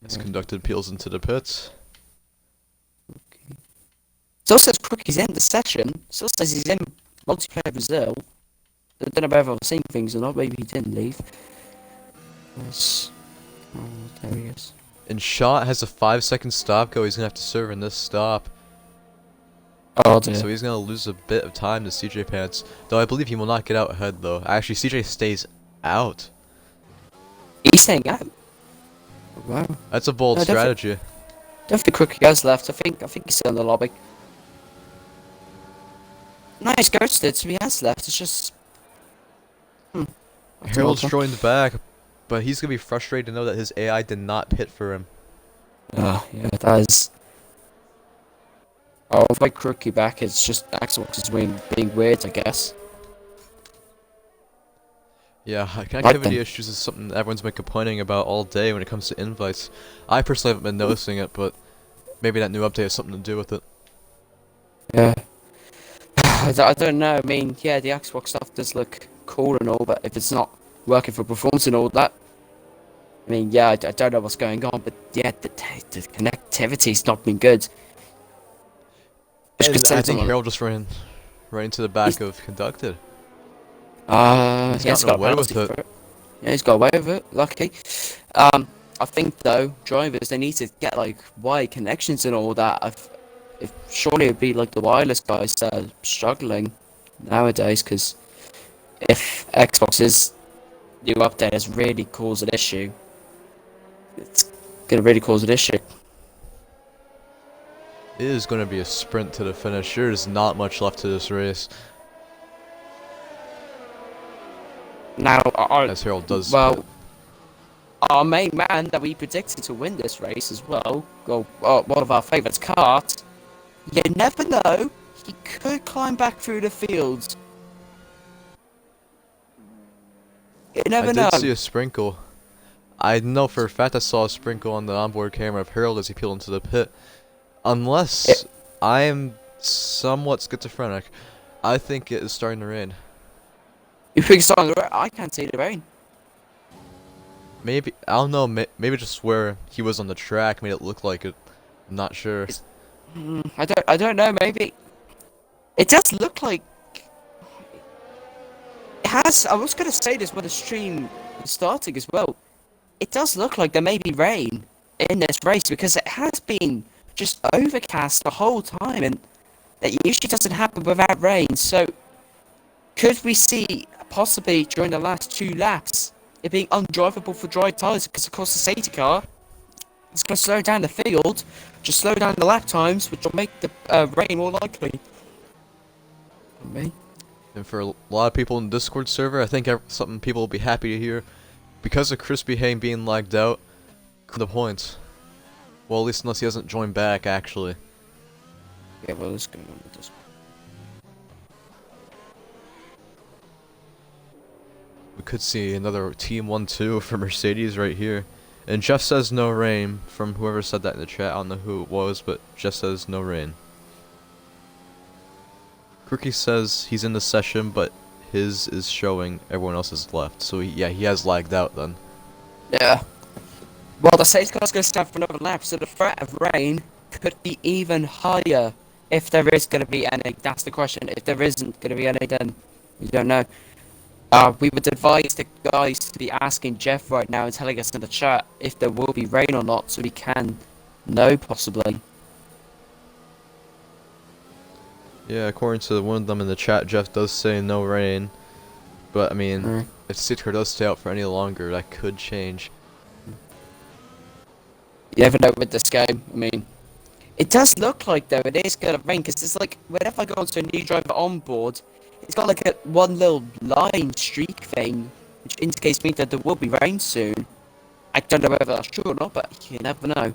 As conducted peels into the pits. Okay. Still says Crookie's in the session. Still says he's in multiplayer Brazil. I don't know if I've seen things or not. Maybe he didn't leave. Yes. Oh, there he is. And Shot has a 5-second stop go. He's gonna have to serve in this stop. Oh dear. So he's gonna lose a bit of time to CJ Pants. Though I believe he will not get out ahead though. Actually, CJ stays out. He's staying out. Wow. That's a bold strategy. Don't think Crookie has left. I think he's still in the lobby. No, he's ghosted, so he has left. It's just. Harold's joined back, but he's gonna be frustrated to know that his AI did not pit for him. Oh, yeah, that is. Oh, if I Crookie back, it's just Xbox is being weird, I guess. Yeah, connectivity issues is something everyone's been complaining about all day when it comes to invites. I personally haven't been noticing it, but maybe that new update has something to do with it. Yeah. I don't know. I mean, yeah, the Xbox stuff does look cool and all, but if it's not working for performance and all that, I mean, yeah, I don't know what's going on, but yeah, the connectivity's not been good. And I think Harold just ran right into the back of conducted. He's got away with it. For it. Yeah, he's got away with it. Lucky. I think though, drivers they need to get like wide connections and all that. Surely it'd be like the wireless guys that are struggling nowadays, because if Xbox's new update has really caused an issue, it's gonna really cause an issue. It is going to be a sprint to the finish. There is not much left to this race. Now, as Harold does. Well, our main man that we predicted to win this race as well, one of our favourites, Kart. You never know, he could climb back through the fields. You never know. I did see a sprinkle. I know for a fact I saw a sprinkle on the onboard camera of Harold as he peeled into the pit. Unless I am somewhat schizophrenic, I think it is starting to rain. You think it's starting to rain? I can't see the rain. Maybe, I don't know, maybe just where he was on the track made it look like it. I'm not sure. I don't know, maybe. It does look like... It has... I was going to say this when the stream was starting as well. It does look like there may be rain in this race, because it has been just overcast the whole time, and that usually doesn't happen without rain. So, could we see, possibly during the last 2 laps, it being undrivable for dry tyres, because of course the safety car is going to slow down the field, just slow down the lap times, which will make the rain more likely. And for a lot of people in the Discord server, I think something people will be happy to hear. Because of Crispy Hayne being lagged out, the points. Well, at least unless he hasn't joined back, actually. Yeah, well, let's go on with this. We could see another Team 1-2 for Mercedes right here. And Jeff says no rain, from whoever said that in the chat. I don't know who it was, but Jeff says no rain. Crookie says he's in the session, but his is showing everyone else is left. So he has lagged out then. Yeah. Well, the safety car's going to stand for another lap, so the threat of rain could be even higher if there is going to be any. That's the question. If there isn't going to be any, then we don't know. We would advise the guys to be asking Jeff right now and telling us in the chat if there will be rain or not, so we can know possibly. Yeah, according to one of them in the chat, Jeff does say no rain. But, I mean, if safety car does stay out for any longer, that could change. You never know with this game. I mean, it does look like, though, it is going to rain, because it's like, whenever I go onto a new driver on board, it's got like a one little line streak thing, which indicates me that there will be rain soon. I don't know whether that's true or not, but you never know.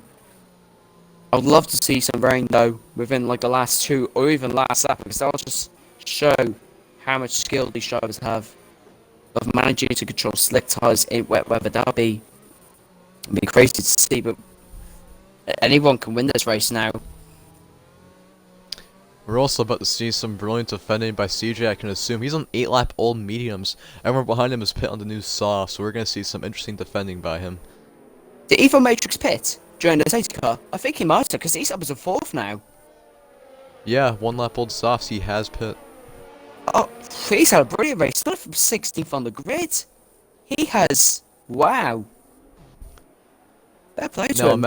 I would love to see some rain, though, within like the last 2 or even last lap, because that'll just show how much skill these drivers have of managing to control slick tyres in wet weather. That'll be crazy to see, but anyone can win this race now. We're also about to see some brilliant defending by CJ, I can assume. He's on 8-lap old mediums. Everyone behind him is pit on the new soft, so we're going to see some interesting defending by him. Did Evo Matrix pit during the safety car? I think he might have, because he's up as a 4th now. Yeah, 1-lap old softs, he has pit. Oh, he's had a brilliant race. Started from 16th on the grid. He has... Wow. Fair play to Now him.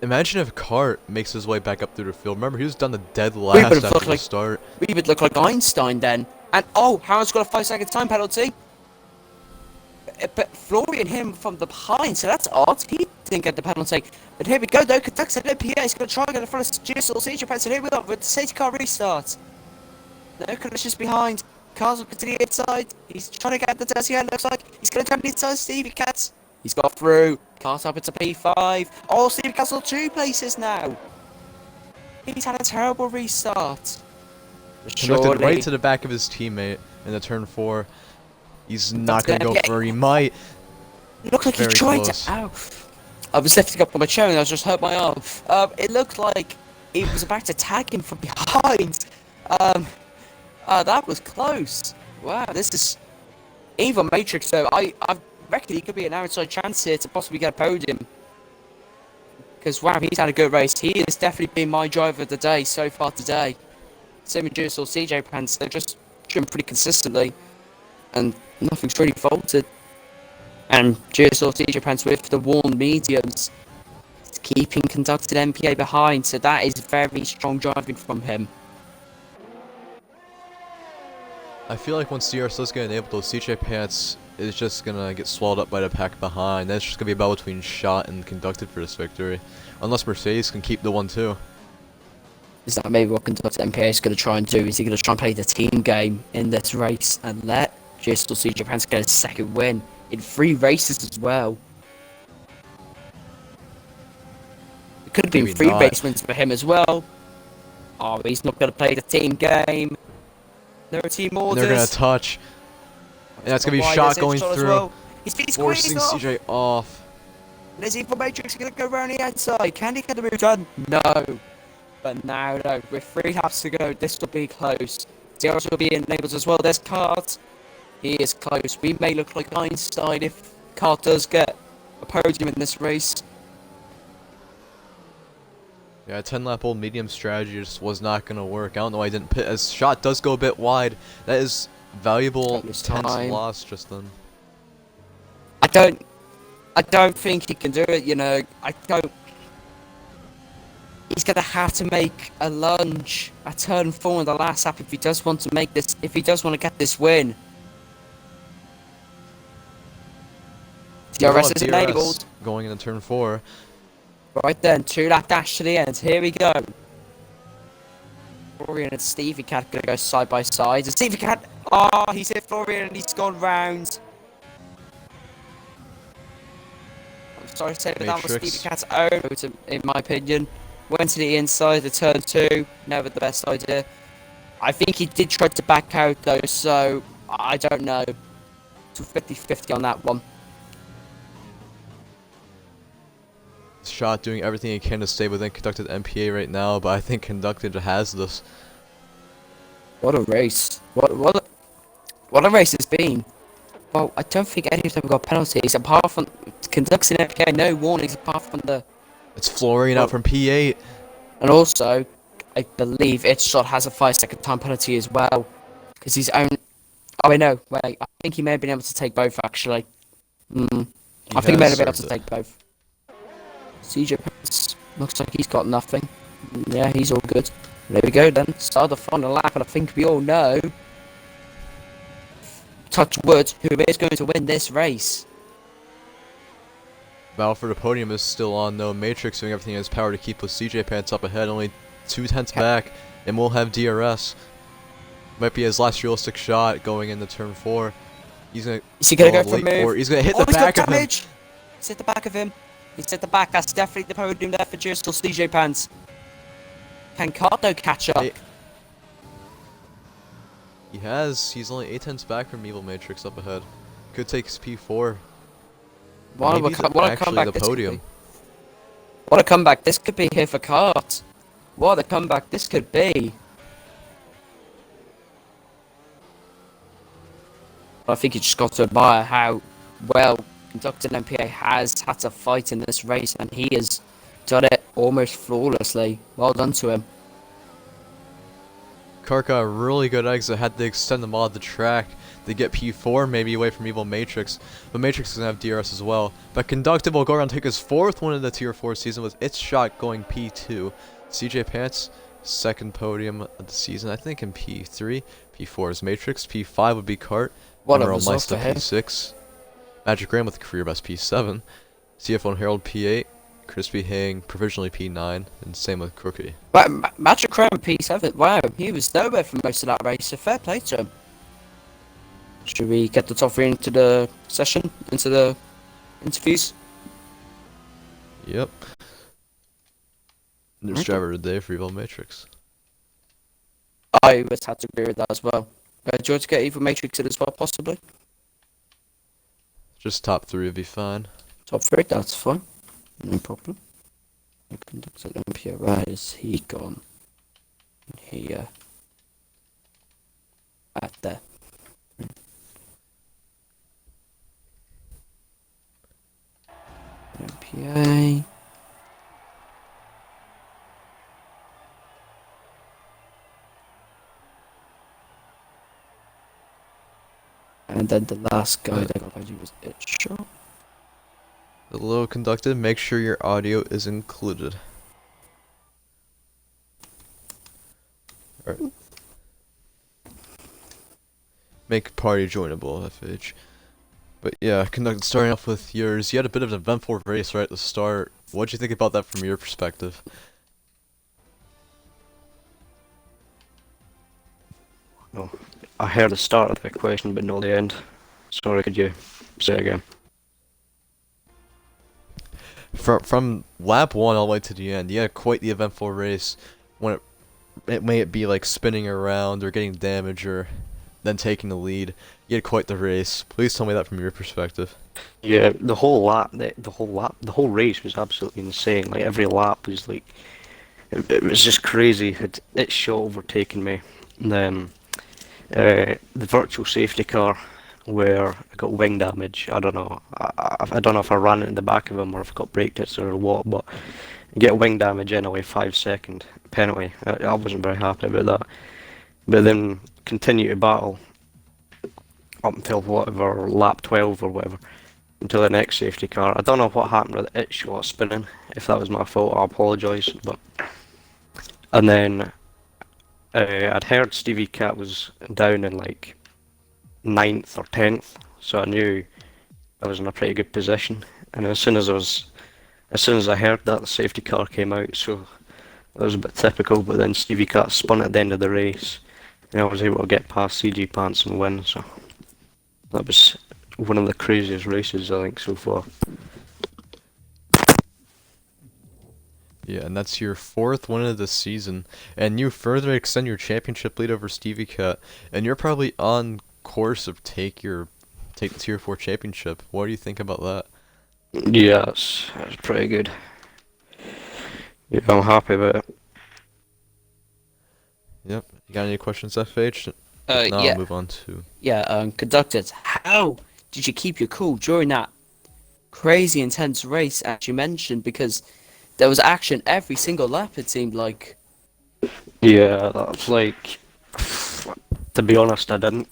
imagine if Cart makes his way back up through the field. Remember, he was done the dead last after the start. We would look like Einstein then. And oh, Harron's got a 5-second time penalty. But Florian him from the behind, so that's odd. He didn't get the penalty. But here we go though, Kentucky PA is going to try and get in front of GSR Siege Pants, and here we go with the safety car restart. No collisions behind. Cars will continue inside. He's trying to get the dirty end, looks like. He's going to turn inside Stevie Cats. He's got through. Cars up into P5. Oh, Stevie Cats on 2 places now. He's had a terrible restart. Conducted right to the back of his teammate in the turn 4. He's not going to go for it. He might. It looked like he tried to. Ow. I was lifting up on my chair and I just hurt my arm. It looked like he was about to tag him from behind. That was close. Wow, this is even Matrix though. I reckon he could be an outside chance here to possibly get a podium. Because wow, he's had a good race. He has definitely been my driver of the day so far today. Same with Juice or CJ Pants. They're just doing pretty consistently. And nothing's really faulted. And GSR CJ Pants with the worn mediums, keeping conducted MPA behind, so that is very strong driving from him. I feel like once DRS does get enabled, those CJ Pants is just gonna get swallowed up by the pack behind. Then it's just gonna be a battle between Shot and Conducted for this victory. Unless Mercedes can keep the 1-2. Is that maybe what Conducted MPA is going to try and do? Is he going to try and play the team game in this race and let GSR CJ Pants get a second win in 3 races as well? It could have been Maybe 3 not. race wins for him as well. Oh, he's not going to play the team game. No team orders. And they're gonna touch. And that's gonna be Shot going through. Well. He's been Forcing squeezed off. CJ off. And is Evil Matrix going to go around the outside? Can he get the move done? No. But now, no. With 3 laps to go, this will be close. DRS will be enabled as well. There's Cart. He is close. We may look like Einstein if Cart does get a podium in this race. Yeah, 10-lap old medium strategy just was not gonna work. I don't know why I didn't pit, as Shot does go a bit wide. That is valuable tense loss just then. I don't think he can do it, you know. He's gonna have to make a lunge at turn 4 in the last lap if he does want to make this, if he does want to get this win. DRS is enabled. Going into turn 4. Right then, 2-lap dash to the end. Here we go. Florian and Stevie Cat gonna go side by side. And Stevie Cat, he's hit Florian and he's gone round. I'm sorry to say, but that was Stevie Cat's own, in my opinion. Went to the inside of turn 2. Never the best idea. I think he did try to back out though, so I don't know. It's 50-50 on that one. Shot doing everything he can to stay within Conducted MPA right now, but I think Conducted has this. What a race. What a race it's been. Well, I don't think any of them got penalties, apart from Conducted MPA, no warnings apart from the... It's Florian out from P8. And also, I believe Shot has a 5-second time penalty as well, because he's Oh, I know. Wait, I think he may have been able to take both, actually. He I think he may has have been able to served it. take both. CJ Pence looks like he's got nothing. Yeah, he's all good. There we go then. Start the final lap, and I think we all know, touch wood, who is going to win this race. Battle for the podium is still on though. Matrix doing everything in his power to keep with CJ Pants up ahead, only 2/10 back, and we'll have DRS. Might be his last realistic shot going into turn 4. He's gonna Is he going to go go for a late move? for. He's gonna hit the He's got back of him. damage! He's hit the back of him. He's hit the back. That's definitely the podium there for Jirstal CJ Pants. Can Cardo catch up? He has. He's only 8/10 back from Evil Matrix up ahead. Could take his P4. What Maybe a actually comeback the this could podium. be. What a comeback this could be here for Cart. What a comeback this could be. I think you just got to admire how well conducted MPA has had to fight in this race, and he has done it almost flawlessly. Well done to him. Kart got a really good exit, had to extend the mod of the track to get P4 maybe away from Evil Matrix, but Matrix is going to have DRS as well. But Conductive will go around and take his 4th one in the Tier 4 season with its shot going P2. CJ Pants, 2nd podium of the season, I think in P3. P4 is Matrix, P5 would be Kart, What a Emerald result Meister for him. P6, Magic Ram with career best P7, CF and Herald P8, Crispy Hang provisionally P9, and same with Crookie. Magic Crown P7. Wow, he was nowhere for most of that race, so fair play to him. Should we get the top 3 into the session? Into the interviews? Yep. News Okay. driver today for Evil Matrix. I would have to agree with that as well. Do you want to get Evil Matrix in as well, possibly? Just top 3 would be fine. Top 3, that's fine. No problem. Conductor Olympia, where is he gone? Here. At there. MPA. And then the last guy that got was it shot. Hello, Conducted. Make sure your audio is included. Alright. Make party joinable, FH. But yeah, Conducted, starting off with yours. You had a bit of an eventful race right at the start. What'd you think about that from your perspective? No, I heard the start of the question, but not the end. Sorry, could you say it again? From lap 1 all the way to the end, you had quite the eventful race. When it may be like spinning around or getting damage or then taking the lead. You had quite the race. Please tell me that from your perspective. Yeah, the whole race was absolutely insane. Like every lap was like, it was just crazy. It shot overtaking me. And then the virtual safety car where I got wing damage. I don't know. I don't know if I ran into the back of him or if I got brake hits or what, but get wing damage anyway, 5-second penalty. I wasn't very happy about that. But then continue to battle up until whatever, lap 12 or whatever, until the next safety car. I don't know what happened with it shot spinning. If that was my fault, I apologise. But and then I'd heard Stevie Cat was down in like 9th or 10th, so I knew I was in a pretty good position. And as soon as I heard that, the safety car came out, so that was a bit typical. But then Stevie Cat spun at the end of the race, and I was able to get past CG Pants and win. So that was one of the craziest races I think so far. Yeah, and that's your 4th win of the season, and you further extend your championship lead over Stevie Cat, and you're probably on course of take the Tier 4 championship. What do you think about that? Yeah, that's pretty good. Yeah, I'm happy about it. Yep. You got any questions, FH? If not, yeah. I'll move on to... Yeah, Conductors, how did you keep your cool during that crazy intense race, as you mentioned? Because there was action every single lap, it seemed like. Yeah, that's like, to be honest, I didn't.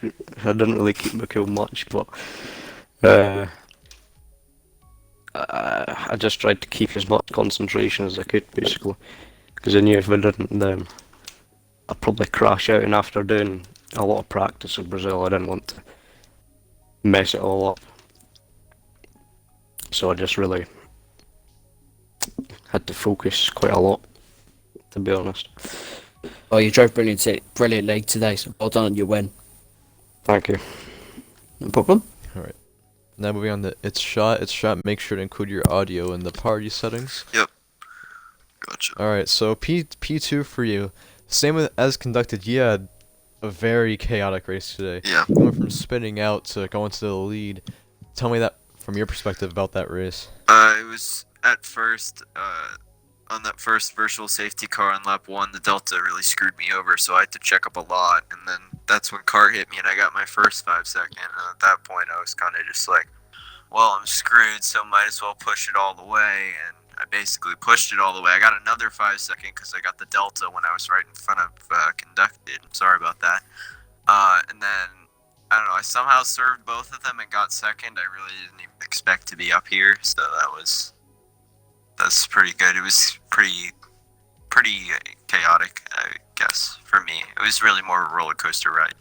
I didn't really keep my cool much, but uh, I just tried to keep as much concentration as I could, basically, because I knew if I didn't, then I'd probably crash out. And after doing a lot of practice in Brazil, I didn't want to mess it all up. So I just really had to focus quite a lot, to be honest. Well, you drove brilliantly today, so well done on your win. Thank you. No problem. All right. Now moving on to It's Shot. It's Shot, make sure to include your audio in the party settings. Yep. Gotcha. Alright, so P2 for you. Same with as conducted, you had a very chaotic race today. Yeah. Going from spinning out to going to the lead. Tell me that from your perspective about that race. It was at first, on that first virtual safety car on lap 1, the Delta really screwed me over, so I had to check up a lot, and then that's when car hit me and I got my first 5 second, and at that point I was kind of just like, well, I'm screwed, so might as well push it all the way, and I basically pushed it all the way. I got another 5 second because I got the Delta when I was right in front of conducted. I'm sorry about that. And then, I don't know, I somehow served both of them and got second. I really didn't even expect to be up here, so that's pretty good. It was pretty chaotic, I guess, for me. It was really more of a roller coaster ride.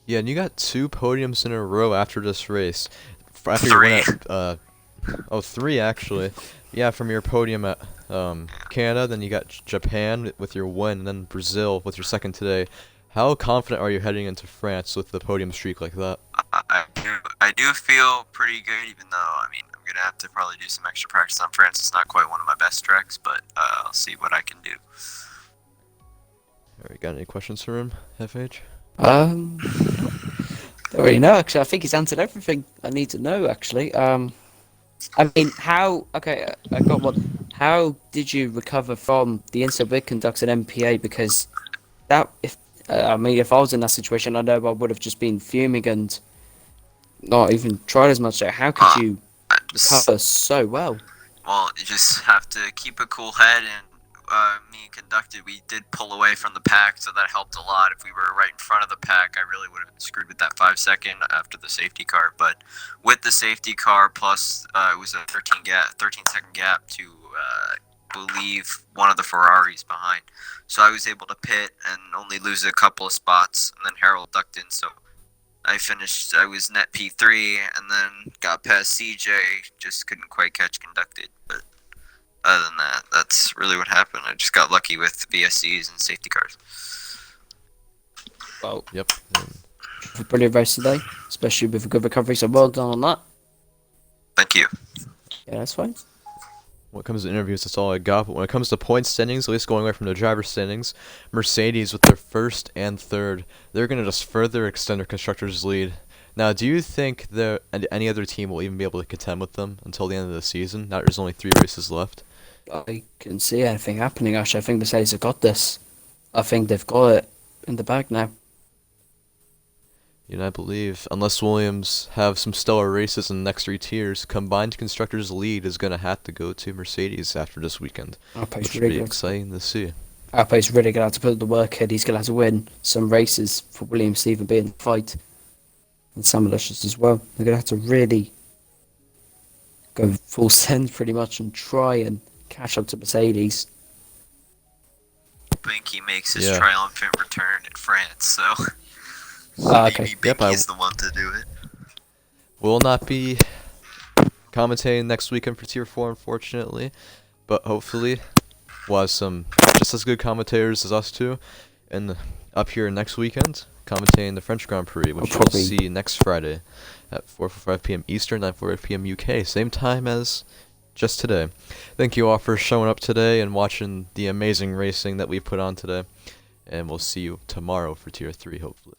Yeah, and you got 2 podiums in a row after this race. After you 3. went at, 3 actually. Yeah, from your podium at Canada, then you got Japan with your win, and then Brazil with your second today. How confident are you heading into France with the podium streak like that? I do feel pretty good, even though, I mean, I'm going to have to probably do some extra practice on France. It's not quite one of my best tracks, but I'll see what I can do. Alright, got any questions for him, FH? Don't really know, actually. I think he's answered everything I need to know, actually. I mean, okay, I got one. How did you recover from the incident with conducts and MPA? Because if I was in that situation, I know I would have just been fuming and not even tried as much. So how could you recover so well? Well, you just have to keep a cool head, and me and conducted, we did pull away from the pack, so that helped a lot. If we were right in front of the pack, I really would have been screwed with that 5 second after the safety car. But with the safety car, plus it was a 13 second gap to believe one of the Ferraris behind. So I was able to pit and only lose a couple of spots, and then Harold ducked in, so I was net P3, and then got past CJ, just couldn't quite catch conducted. But other than that, that's really what happened. I just got lucky with VSCs and safety cars. Well, Yep. a brilliant race today, especially with a good recovery, so well done on that. Thank you. Yeah, that's fine. When it comes to interviews, that's all I got. But when it comes to point standings, at least going away from the driver standings, Mercedes with their first and third, they're going to just further extend their constructors' lead. Now, do you think any other team will even be able to contend with them until the end of the season? Now there's only 3 races left. I can see anything happening, actually. I think Mercedes have got this. I think they've got it in the bag now. And I believe, unless Williams have some stellar races in the next 3 tiers, combined constructors' lead is going to have to go to Mercedes after this weekend. Which will be exciting to see. Alpe's really going to have to put the work in. He's going to have to win some races for Williams to even be in the fight. And some militias as well. They're going to have to really go full send pretty much and try and catch up to Mercedes. Bianchi makes his triumphant return in France, so Okay. maybe Bianchi's the one to do it. Will not be commentating next weekend for Tier 4, unfortunately, but hopefully we'll have some just as good commentators as us two, and up here next weekend, commentating the French Grand Prix, which you'll see next Friday at 4:45 p.m. Eastern, 9:45 p.m. UK, same time as just today. Thank you all for showing up today and watching the amazing racing that we put on today, and we'll see you tomorrow for Tier 3, hopefully.